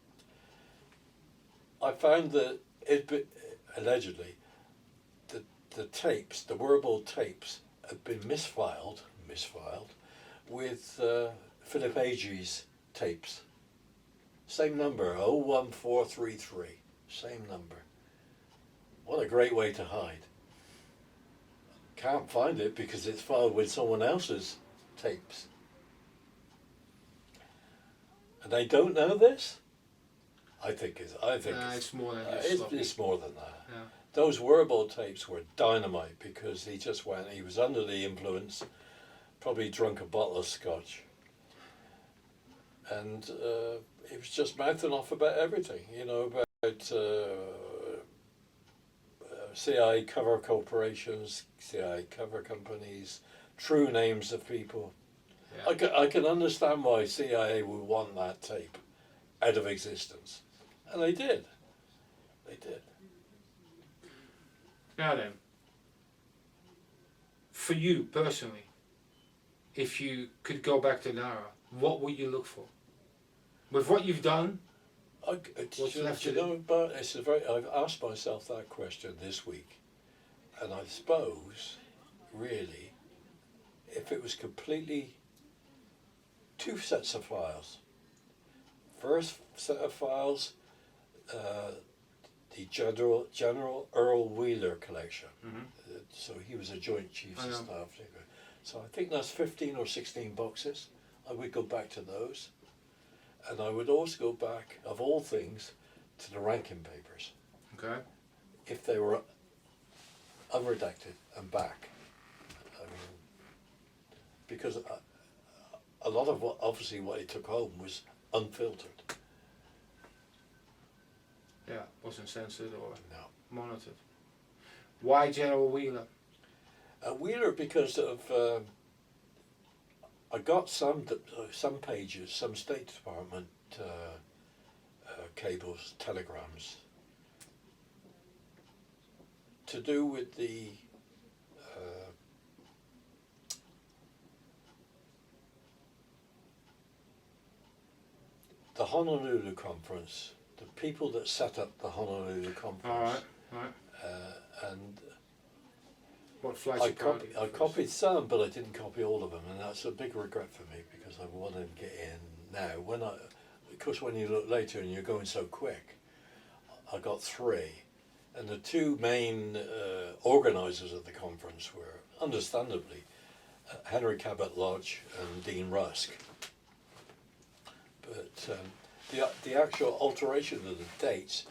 I found that allegedly, the tapes, the Werble tapes, had been misfiled with Philip Agee tapes. Same number, 01433, same number. What a great way to hide. Can't find it because it's filed with someone else's tapes. And they don't know this? I think It's more than just sloppy. it's more than that. Yeah. Those Werble tapes were dynamite because he was under the influence, probably drunk a bottle of scotch. And he was just mouthing off about everything, about CIA cover corporations, CIA cover companies, true names of people. Yeah. I can understand why CIA would want that tape out of existence. And they did. They did. Now then, for you personally, if you could go back to Nara, what would you look for? With what you've done, what's left to do? But I've asked myself that question this week, and I suppose, really, if it was completely two sets of files. First set of files, the General Earl Wheeler collection. Mm-hmm. So he was a Joint Chiefs of Staff. So I think that's 15 or 16 boxes. I would go back to those. And I would also go back, of all things, to the Rankin papers. Okay. If they were unredacted and back. I mean, because a lot of what he took home was unfiltered. Yeah, wasn't censored or No. monitored. Why General Wheeler? Wheeler, because of I got some pages, some State Department cables, telegrams, to do with the Honolulu conference, the people that set up the Honolulu conference. All right. And What flights I, you copied? I copied some, but I didn't copy all of them, and that's a big regret for me because I wanted to get in now. Because when you look later and you're going so quick, I got 3, and the 2 main organisers of the conference were, understandably, Henry Cabot Lodge and Dean Rusk. But the actual alteration of the dates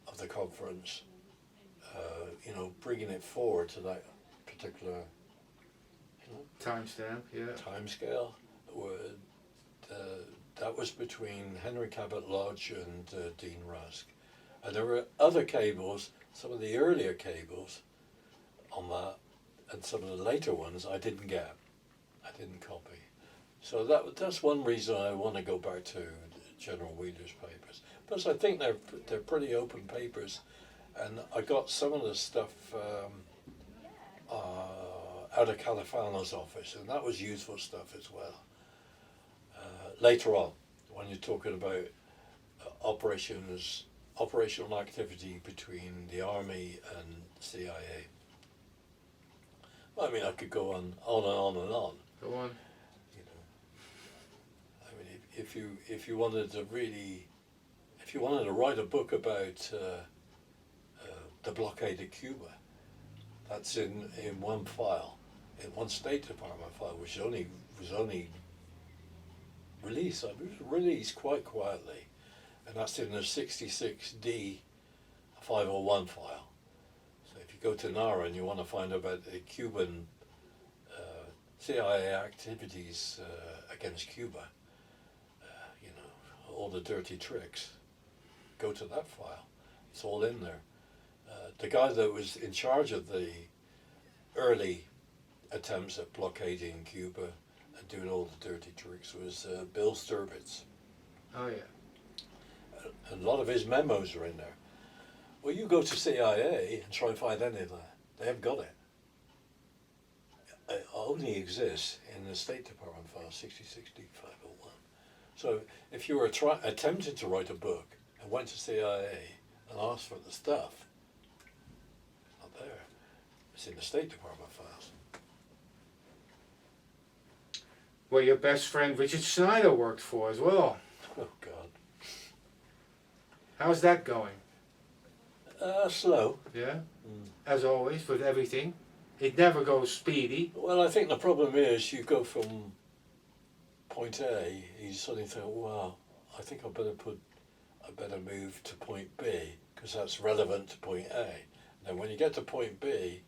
of the conference, bringing it forward to that particular Timestamp, yeah. time scale, that was between Henry Cabot Lodge and Dean Rusk. And there were other cables, some of the earlier cables on that, and some of the later ones I didn't get. I didn't copy. So that's one reason I want to go back to General Wheeler's papers. Plus I think they're pretty open papers, and I got some of the stuff out of Califano's office, and that was useful stuff as well. Later on, when you're talking about operational activity between the Army and CIA. I mean, I could go on and on and on. Go on. I mean, if you wanted to write a book about the blockade of Cuba, that's in one file, in one State Department file, which was only released. It was released quite quietly, and that's in the 66D 501 file. So if you go to NARA and you want to find out about the Cuban CIA activities against Cuba, all the dirty tricks, go to that file. It's all in there. The guy that was in charge of the early attempts at blockading Cuba and doing all the dirty tricks was Bill Sturbitz. Oh yeah. And a lot of his memos are in there. Well, you go to CIA and try and find any of that. They haven't got it. It only exists in the State Department file 6060 501. So if you were attempting to write a book and went to CIA and asked for the stuff, not there. It's in the State Department files. Where your best friend Richard Schneider worked for as well. Oh God. How's that going? Slow. Yeah. As always with everything. It never goes speedy. Well, I think the problem is you go from point A, you suddenly think, well, I think I better move to point B because that's relevant to point A. And then when you get to point B,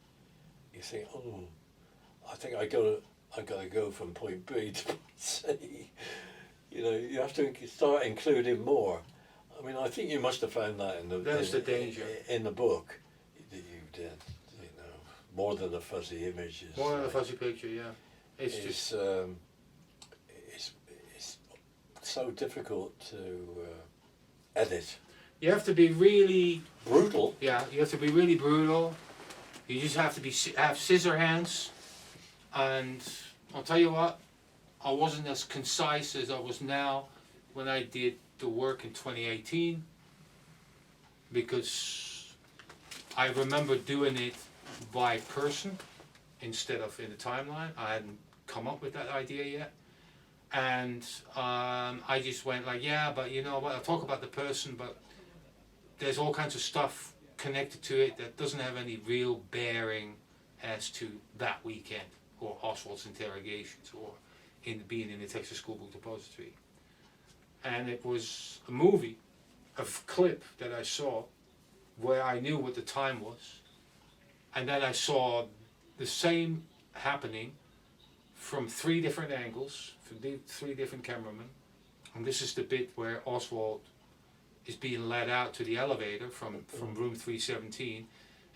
you think, oh, I think I gotta go from point B to point C. You have to start including more. I mean, I think you must have found that That's the danger. In the book that you did. More than a fuzzy image. More than a fuzzy picture, yeah. It's so difficult to edit. You have to be really brutal. Yeah, you have to be really brutal. You just have to have scissor hands, and I'll tell you what, I wasn't as concise as I was now when I did the work in 2018, because I remember doing it by person instead of in the timeline. I hadn't come up with that idea yet, and I just went like, yeah, but you know what, I'll talk about the person, but there's all kinds of stuff connected to it that doesn't have any real bearing as to that weekend or Oswald's interrogations or being in the Texas School Book Depository. And it was a movie, a clip that I saw where I knew what the time was, and then I saw the same happening from 3 different angles, from 3 different cameramen. And this is the bit where Oswald is being led out to the elevator from room 317,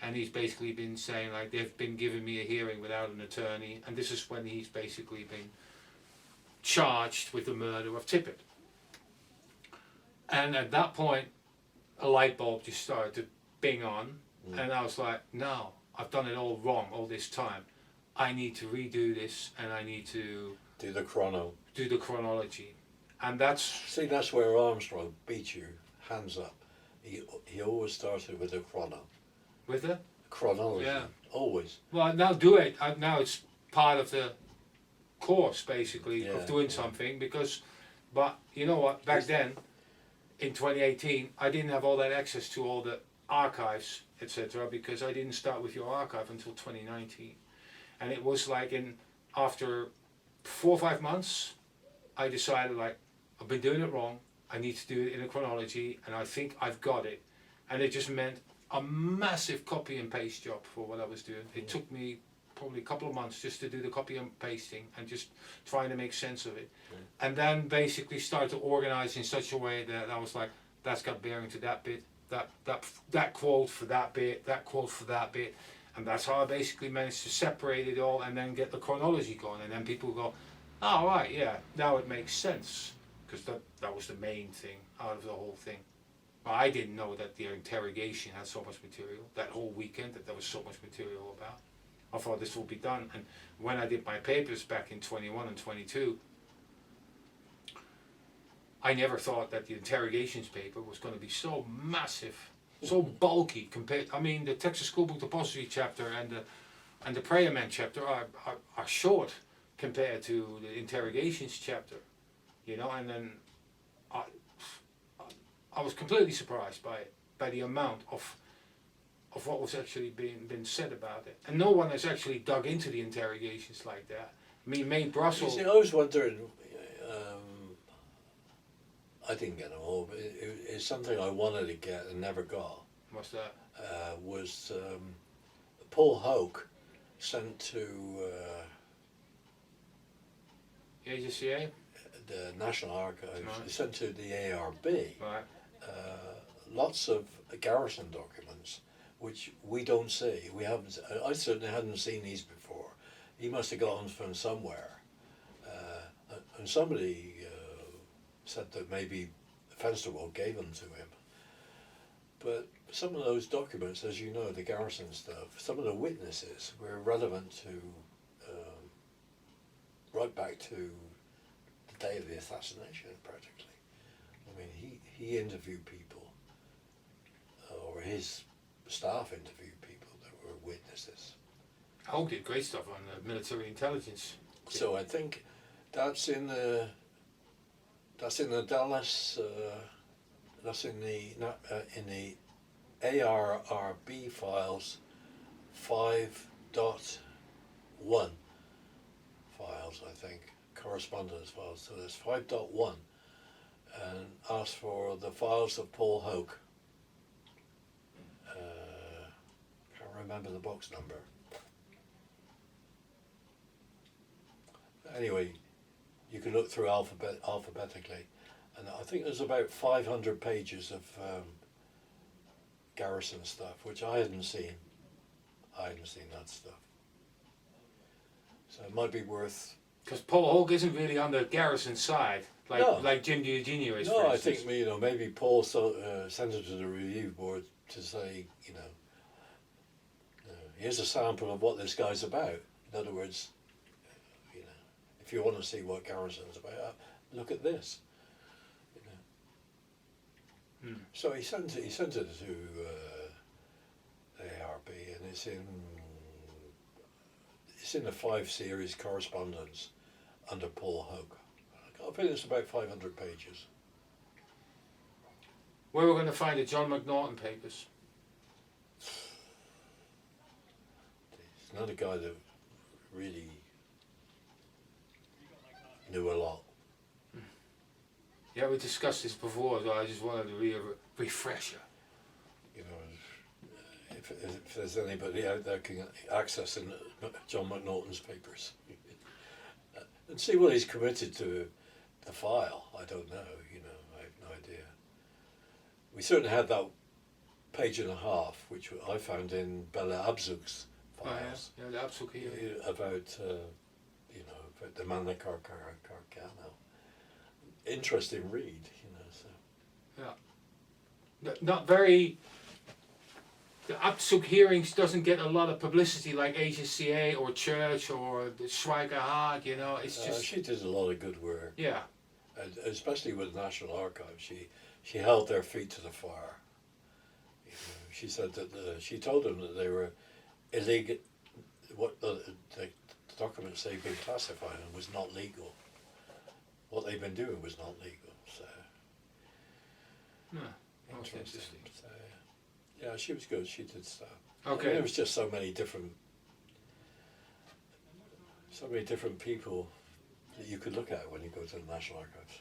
and he's basically been saying like they've been giving me a hearing without an attorney, and this is when he's basically been charged with the murder of Tippett. And at that point, a light bulb just started to bing on, and I was like, no, I've done it all wrong all this time. I need to redo this, and I need to Do the chronology. And that's... See, that's where Armstrong beat you, hands up. He always started with a With it? chronology. Yeah. Always. Well, now do it. Now it's part of the course, basically, Yeah, of doing yeah. something, because... But, you know what, back then, in 2018, I didn't have all that access to all the archives, etc., because I didn't start with your archive until 2019. And it was like after 4 or 5 months, I decided like, I've been doing it wrong, I need to do it in a chronology, and I think I've got it. And it just meant a massive copy and paste job for what I was doing. It took me probably a couple of months just to do the copy and pasting and just trying to make sense of it. And then basically start to organize in such a way that I was like, that's got bearing to that bit, that quote for that bit, that quote for that bit. And that's how I basically managed to separate it all and then get the chronology going. And then people go, oh right, yeah, now it makes sense. Because that was the main thing out of the whole thing. But I didn't know that the interrogation had so much material, that whole weekend, that there was so much material about. I thought this will be done. And when I did my papers back in 21 and 22, I never thought that the interrogations paper was going to be so massive, so bulky compared. I mean, the Texas School Book Depository chapter and the Prayer Man chapter are short compared to the interrogations chapter, you know. And then I was completely surprised by the amount of what was actually been said about it, and no one has actually dug into the interrogations like that. I mean, May Brussels. You see, I was wondering. I didn't get them all, but it's something I wanted to get and never got. What's that? Was Paul Hoke sent to AJCA? the National Archives, Right. sent to the ARB, Right. lots of garrison documents which we don't see. We haven't. I certainly hadn't seen these before. He must have got them from somewhere, and somebody said that maybe Fensterwell gave them to him. But some of those documents, as you know, the garrison stuff, some of the witnesses were relevant to right back to the day of the assassination, practically. I mean, he interviewed people, or his staff interviewed people that were witnesses. Hogue did great stuff on the military intelligence. So I think that's in the Dallas. That's in the ARRB files 5.1 files, I think, correspondence files. So there's 5.1, and asks for the files of Paul Hoke. Can't remember the box number. Anyway, you can look through alphabetically, and I think there's about 500 pages of garrison stuff, which I hadn't seen. I hadn't seen that stuff. So it might be worth. Because Paul Hogue isn't really on the garrison side, like Jim Diogenio is. No, for I instance. think maybe Paul sent it to the review board to say, here's a sample of what this guy's about. In other words, if you want to see what garrison's about, look at this. So he sent it to the ARB, and it's in the 5 series correspondence under Paul Hoke. I think it's about 500 pages. Where we're going to find the John McNaughton papers. He's not a guy that really knew a lot. Yeah, we discussed this before, so I just wanted to refresher. If there's anybody out there can access John McNaughton's papers and see what he's committed to the file, I don't know. I have no idea. we certainly had that page and a half, which I found in Bella Abzug's files. Oh, yeah, the Abzug here. About about the man that Carcano. Interesting read, So Not very. The Abzug hearings doesn't get a lot of publicity like HSCA or Church or the Schweiger Haag. It's just. she did a lot of good work. Yeah. Especially with the National Archives, she held their feet to the fire. She said that she told them that they were illegal. What the documents they've been classifying was not legal. What they've been doing was not legal. So Interesting. So, yeah, she was good. She did stuff. Okay. There was just so many different people that you could look at when you go to the National Archives.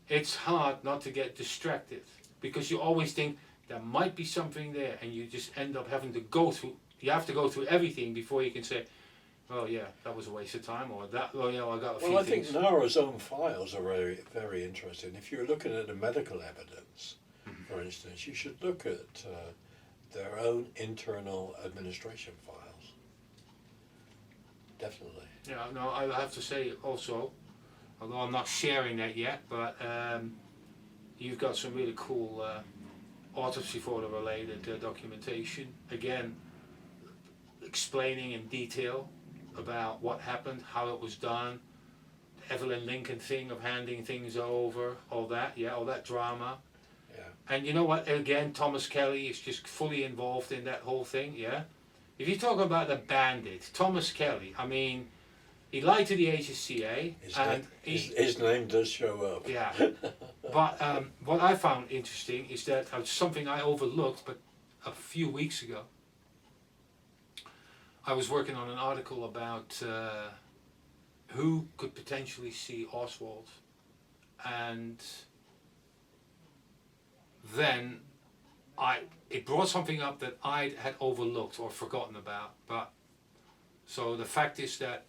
It's hard not to get distracted because you always think there might be something there, and you just end up having to go through. You have to go through everything before you can say, "Oh yeah, that was a waste of time," or "That, I got a few Well, I things." think NARA's own files are very, very interesting. If you're looking at the medical evidence, for instance, you should look at their own internal administration files. Definitely. Yeah, no, I have to say also, although I'm not sharing that yet, but you've got some really cool autopsy photo related documentation. Again, explaining in detail about what happened, how it was done, the Evelyn Lincoln thing of handing things over, all that drama. Yeah. And you know what, again, Thomas Kelly is just fully involved in that whole thing, yeah? If you talk about the bandit, Thomas Kelly, I mean, he lied to the HSCA, his name does show up. Yeah, but what I found interesting is that something I overlooked, but a few weeks ago, I was working on an article about who could potentially see Oswald, and then it brought something up that I had overlooked or forgotten about. But so the fact is that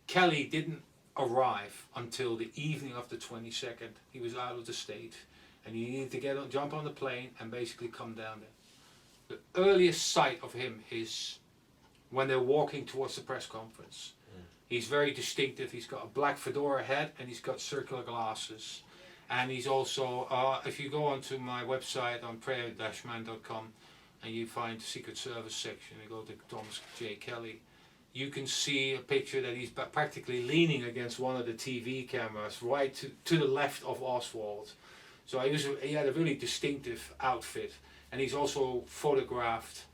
Kelly didn't arrive until the evening of the 22nd. He was out of the state, and he needed to jump on the plane and basically come down there. The earliest sight of him is when they're walking towards the press conference. He's very distinctive. He's got a black fedora hat and he's got circular glasses. And he's also, if you go onto my website on prayer-man.com and you find the Secret Service section and go to Thomas J. Kelly, you can see a picture that he's practically leaning against one of the TV cameras right to the left of Oswald. So he had a really distinctive outfit, and he's also photographed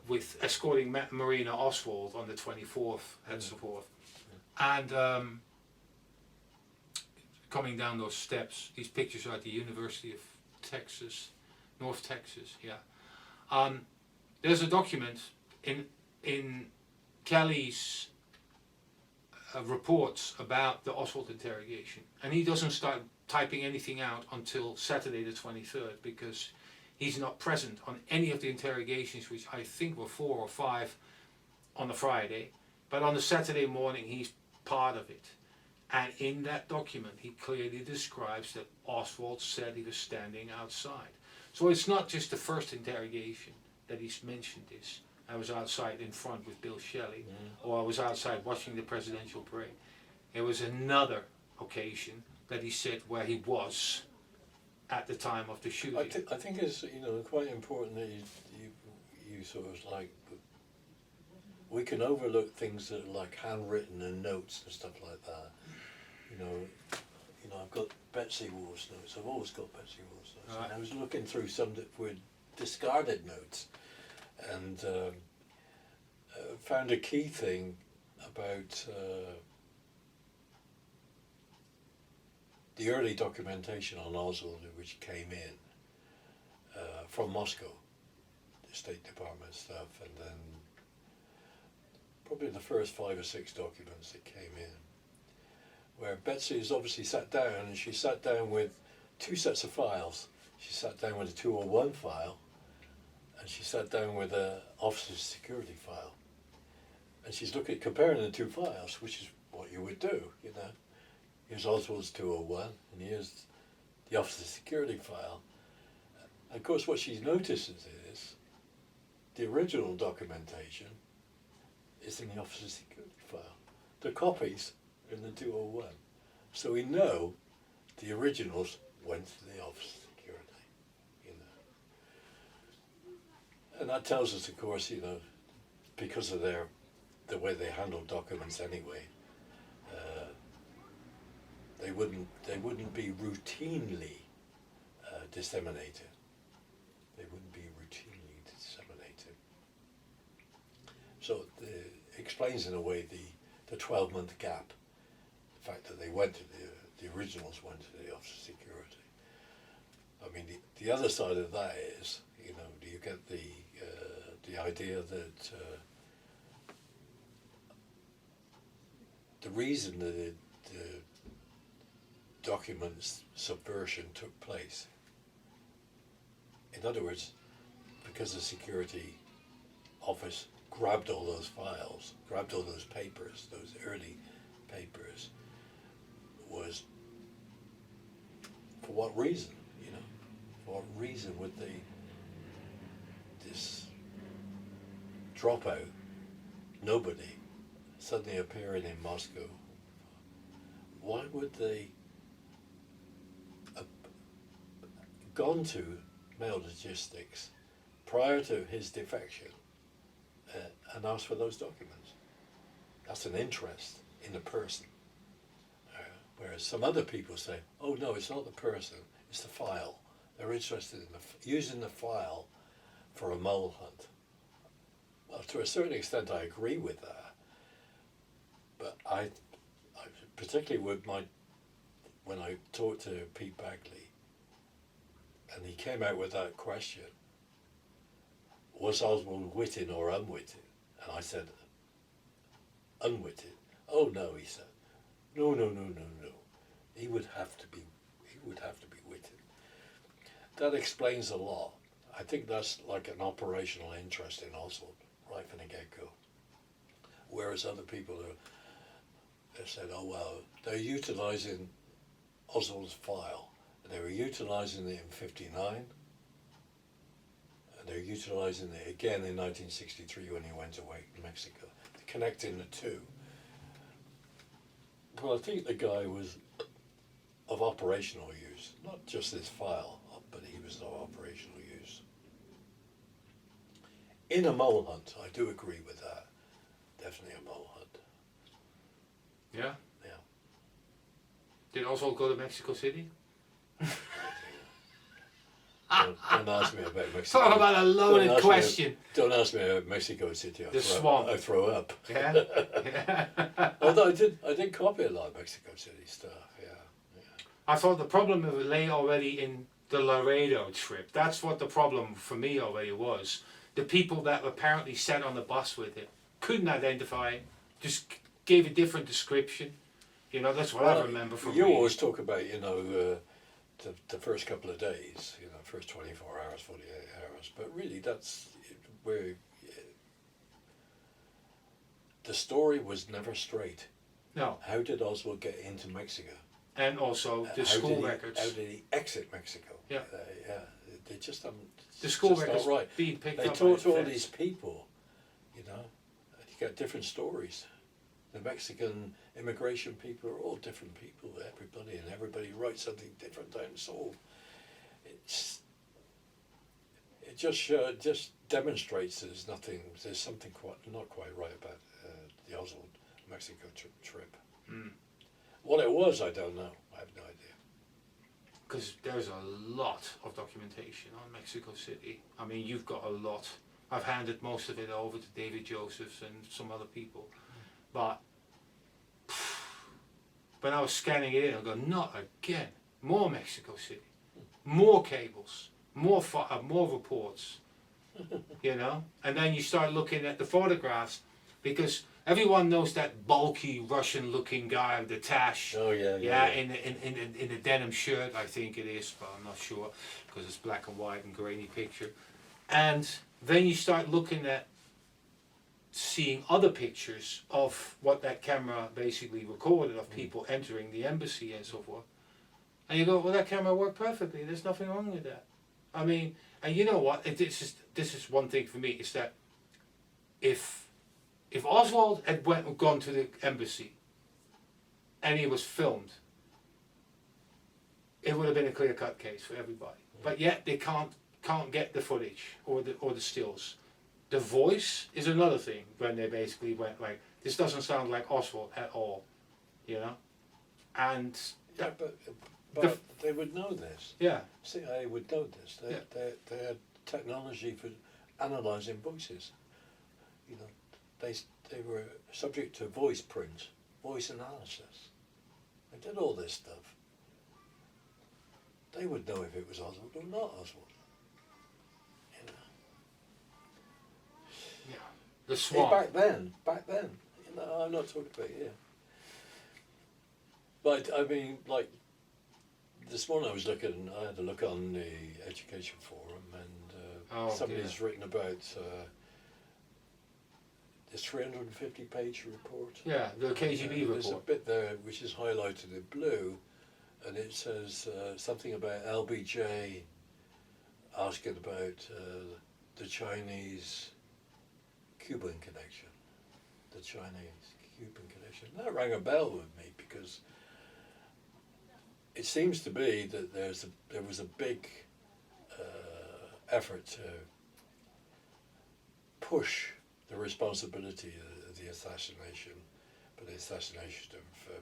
with escorting Marina Oswald on the 24th and so forth. And coming down those steps, these pictures are at the University of Texas, North Texas, yeah. There's a document in Kelly's reports about the Oswald interrogation, and he doesn't start typing anything out until Saturday the 23rd, because he's not present on any of the interrogations, which I think were 4 or 5 on the Friday, but on the Saturday morning he's part of it. And in that document he clearly describes that Oswald said he was standing outside. So it's not just the first interrogation that he's mentioned this. I was outside in front with Bill Shelley, or I was outside watching the presidential parade. There was another occasion that he said where he was at the time of the shooting. I think it's quite important that you sort of like, we can overlook things that are like handwritten and notes and stuff like that. I've got Betsy Wall's notes. I've always got Betsy Wall's notes. Right. And I was looking through some that were discarded notes, and found a key thing about the early documentation on Oswald, which came in from Moscow, the State Department stuff, and then probably the first 5 or 6 documents that came in, where Betsy has obviously sat down, and she sat down with 2 sets of files. She sat down with a 201 file, and she sat down with an officer's security file. And she's comparing the 2 files, which is what you would do, Here's Oswald's 201, and here's the officer's security file. Of course, what she notices is the original documentation is in the officer's security file. The copies are in the 201. So we know the originals went to the officer's security, you know. And that tells us, of course, you know, because of the way they handle documents anyway, they wouldn't be routinely disseminated. They wouldn't be routinely disseminated. So it explains in a way the 12-month gap, the fact that they went to the originals went to the Office of Security. I mean, the other side of that is, you know, do you get the idea that the reason that the documents subversion took place, in other words, because the security office grabbed all those files, grabbed all those papers, those early papers, was for what reason, you know? For what reason would this dropout, nobody, suddenly appearing in Moscow? Why would they have gone to mail logistics prior to his defection and asked for those documents? That's an interest in the person. Whereas some other people say, oh no, it's not the person, it's the file. They're interested in using the file for a mole hunt. Well, to a certain extent I agree with that, but I particularly with when I talked to Pete Bagley, and he came out with that question, was Oswald witted or unwitted? And I said, unwitted. Oh no, he said. No. He would have to be witted. That explains a lot. I think that's like an operational interest in Oswald right from the get-go. Whereas other people they said, oh well, they're utilising Oswald's file. They were utilising it in '59. And they're utilising it again in 1963 when he went away to Mexico. Connecting the two. Well, I think the guy was of operational use, not just this file, but he was of operational use. In a mole hunt, I do agree with that. Definitely a mole hunt. Yeah? Yeah. Did Oswald go to Mexico City? Don't ask me about Mexico. Talk about a loaded question. Don't ask me about Mexico City. Swamp. I throw up. Yeah? Yeah. Although I did copy a lot of Mexico City stuff. Yeah. I thought the problem lay already in the Laredo trip. That's what the problem for me already was. The people that apparently sat on the bus with it couldn't identify him, just gave a different description. You know, that's what I remember from you reading. always talk about, you know, the first couple of days, you know, first 24 hours, 48 hours, but really that's where the story was never straight. No. How did Oswald get into Mexico? And also the school records. How did he exit Mexico? Yeah. They just haven't. The school just records not right. being picked They up. talk to all these people, you know, and you get different stories. The Mexican immigration people are all different people, everybody writes something different down. So it just demonstrates there's something not quite right about the Oswald Mexico trip. Mm. What it was, I don't know. I have no idea. Because there's a lot of documentation on Mexico City. I mean, you've got a lot. I've handed most of it over to David Josephs and some other people. But when I was scanning it in, I go, not again. More Mexico City. More cables. More reports. You know? And then you start looking at the photographs, because everyone knows that bulky Russian-looking guy with the tash. Oh yeah. Yeah, in a denim shirt, I think it is, but I'm not sure because it's black and white and grainy picture. And then you start looking at seeing other pictures of what that camera basically recorded of people entering the embassy and so forth. And you go, well, that camera worked perfectly. There's nothing wrong with that. I mean, and you know what? This is one thing for me is that if Oswald had gone to the embassy and he was filmed, it would have been a clear-cut case for everybody. But yet they can't get the footage or the stills. The voice is another thing when they basically went like, this doesn't sound like Oswald at all, you know, and Yeah, but they would know this. yeah, CIA would know this. They had technology for analysing voices. You know, they were subject to voice prints, voice analysis. They did all this stuff. They would know if it was Oswald or not Oswald. You know. yeah, the Hey, swamp. back then, you know, I'm not talking about here. But I mean, like this morning I had a look on the Education Forum, and somebody's written about this 350-page report. Yeah, the KGB There's a report. bit there which is highlighted in blue, and it says something about LBJ asking about the Chinese-Cuban connection. The Chinese-Cuban connection. That rang a bell with me because it seems to be that there was a big effort to push the responsibility of the assassination of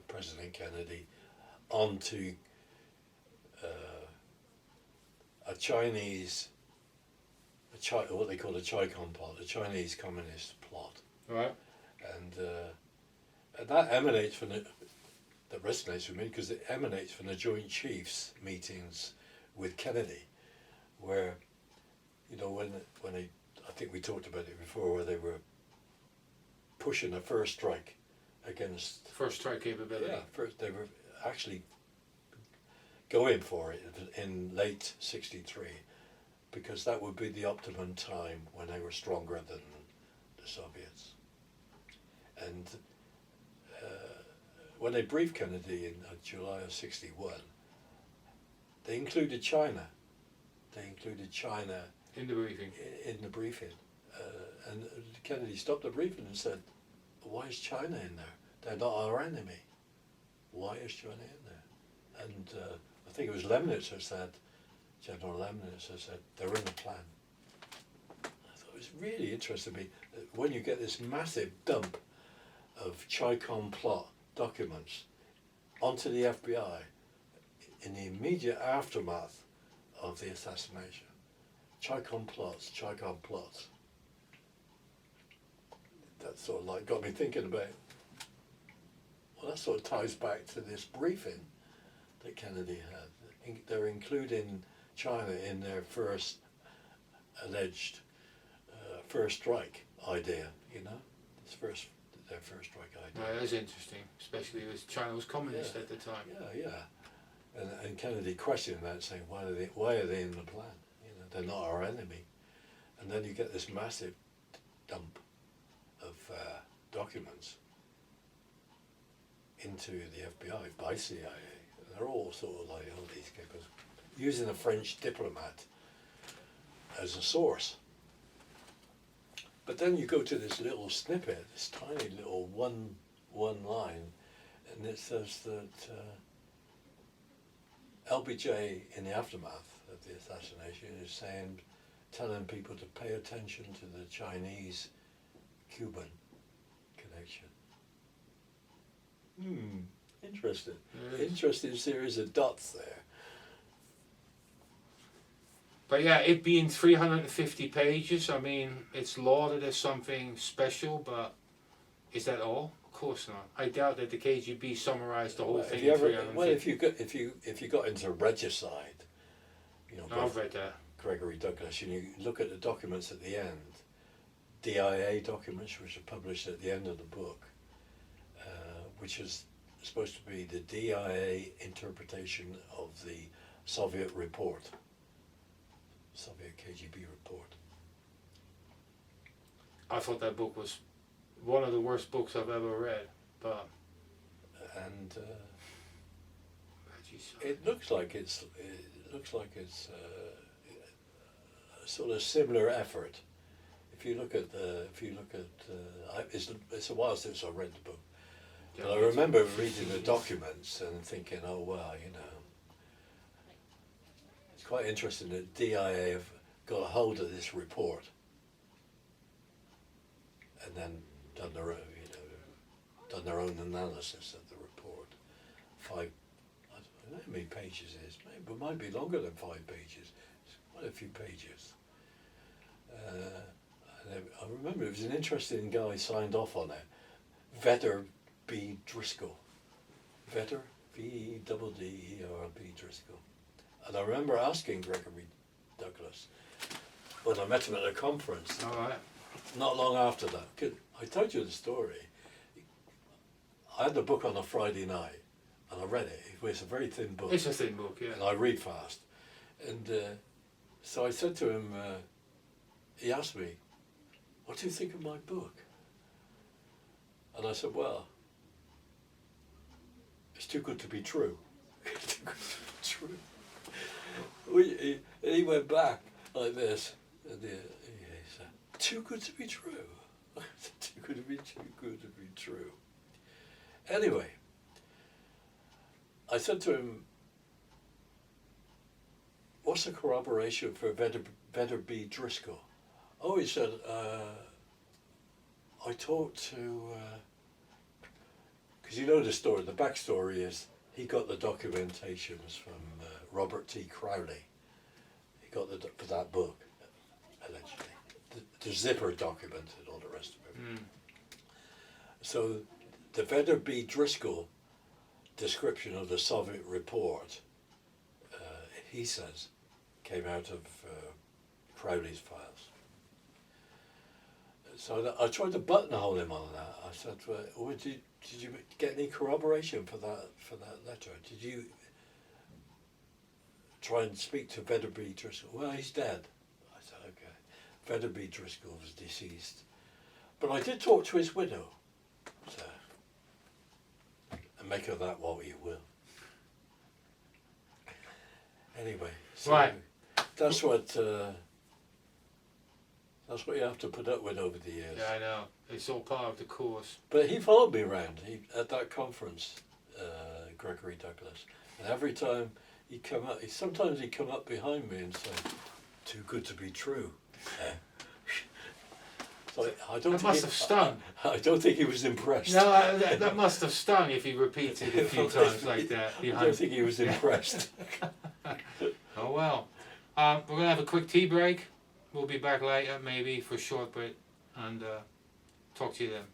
President Kennedy onto a Chinese, what they call a Chi-Com plot, a Chinese communist plot. Right. And that emanates from that resonates with me because it emanates from the Joint Chiefs meetings with Kennedy, where, you know, when they, I think we talked about it before, where they were pushing a first strike against. First strike capability. Yeah, first they were actually going for it in late '63, because that would be the optimum time when they were stronger than the Soviets. And when they briefed Kennedy in July of '61, they included China. They included China In the briefing. in the briefing. And Kennedy stopped the briefing and said, "Why is China in there? They're not our enemy. Why is China in there?" And I think it was Lemnitz who said, General Lemnitz who said, "They're in the plan." I thought it was really interesting to me that when you get this massive dump of Chi-Com plot documents onto the FBI in the immediate aftermath of the assassination. Chi-Com plots. That sort of like got me thinking about, well, that sort of ties back to this briefing that Kennedy had. They're including China in their first alleged first strike idea, you know? Their first strike idea. Well, that is interesting, especially as China was communist at the time. Yeah. And Kennedy questioning that, saying, why are they in the plan? You know, they're not our enemy. And then you get this massive dump of documents into the FBI by CIA. And they're all sort of like, all these papers, using a French diplomat as a source. But then you go to this little snippet, this tiny little one line, and it says that LBJ, in the aftermath of the assassination, is telling people to pay attention to the Chinese-Cuban connection. Interesting. Interesting series of dots there. But yeah, it being 350 pages, I mean, it's lauded as something special, but is that all? Of course not. I doubt that the KGB summarized the whole thing in 350. Well, if you got into regicide, you know, I've read that. Gregory Douglas, and you look at the documents at the end, DIA documents which are published at the end of the book, which is supposed to be the DIA interpretation of the Soviet report. Soviet KGB report. I thought that book was one of the worst books I've ever read, but And it looks like it's sort of similar effort. If you look at, it's a while since I read the book, but I remember reading the documents and thinking, oh wow, you know, it's quite interesting that DIA have got a hold of this report and then done their own analysis of the report. I don't know how many pages it is, maybe it might be longer than 5 pages. It's quite a few pages. And I remember it was an interesting guy signed off on it, Vetter B. Driscoll. Vetter, V-E-D-D-E-R-B Driscoll. And I remember asking Gregory Douglas when I met him at a conference. All right. Not long after that. I told you the story. I had the book on a Friday night and I read it. It's a very thin book. It's a thin book, yeah. And I read fast. And so I said to him, he asked me, what do you think of my book? And I said, well, it's too good to be true. Too good to be true. And he went back like this, and he said, too good to be true. Too good to be true. Anyway, I said to him, what's the corroboration for Vetter B. Driscoll? Oh, he said, I talked to, because you know the story, the backstory is he got the documentations from Robert T. Crowley. He got for that book, allegedly. The zipper documented all the rest of it. Mm. So the Vetter B. Driscoll description of the Soviet report, he says, came out of Crowley's files. So I tried to buttonhole him on that. I said, well, did you get any corroboration for that letter? Did you try and speak to Vetter B. Driscoll? Well, he's dead. I said, okay. Vetter B. Driscoll was deceased. But I did talk to his widow. So, and make of that what you will. Anyway, so right. That's what you have to put up with over the years. Yeah, I know. It's all part of the course. But he followed me around at that conference, Gregory Douglas. And every time he'd come up, sometimes he'd come up behind me and say, too good to be true. So That must have stung. I don't think he was impressed. No, that must have stung if he repeated a few times like that. I don't think he was impressed. Oh well. We're going to have a quick tea break. We'll be back later, maybe for a short bit, and talk to you then.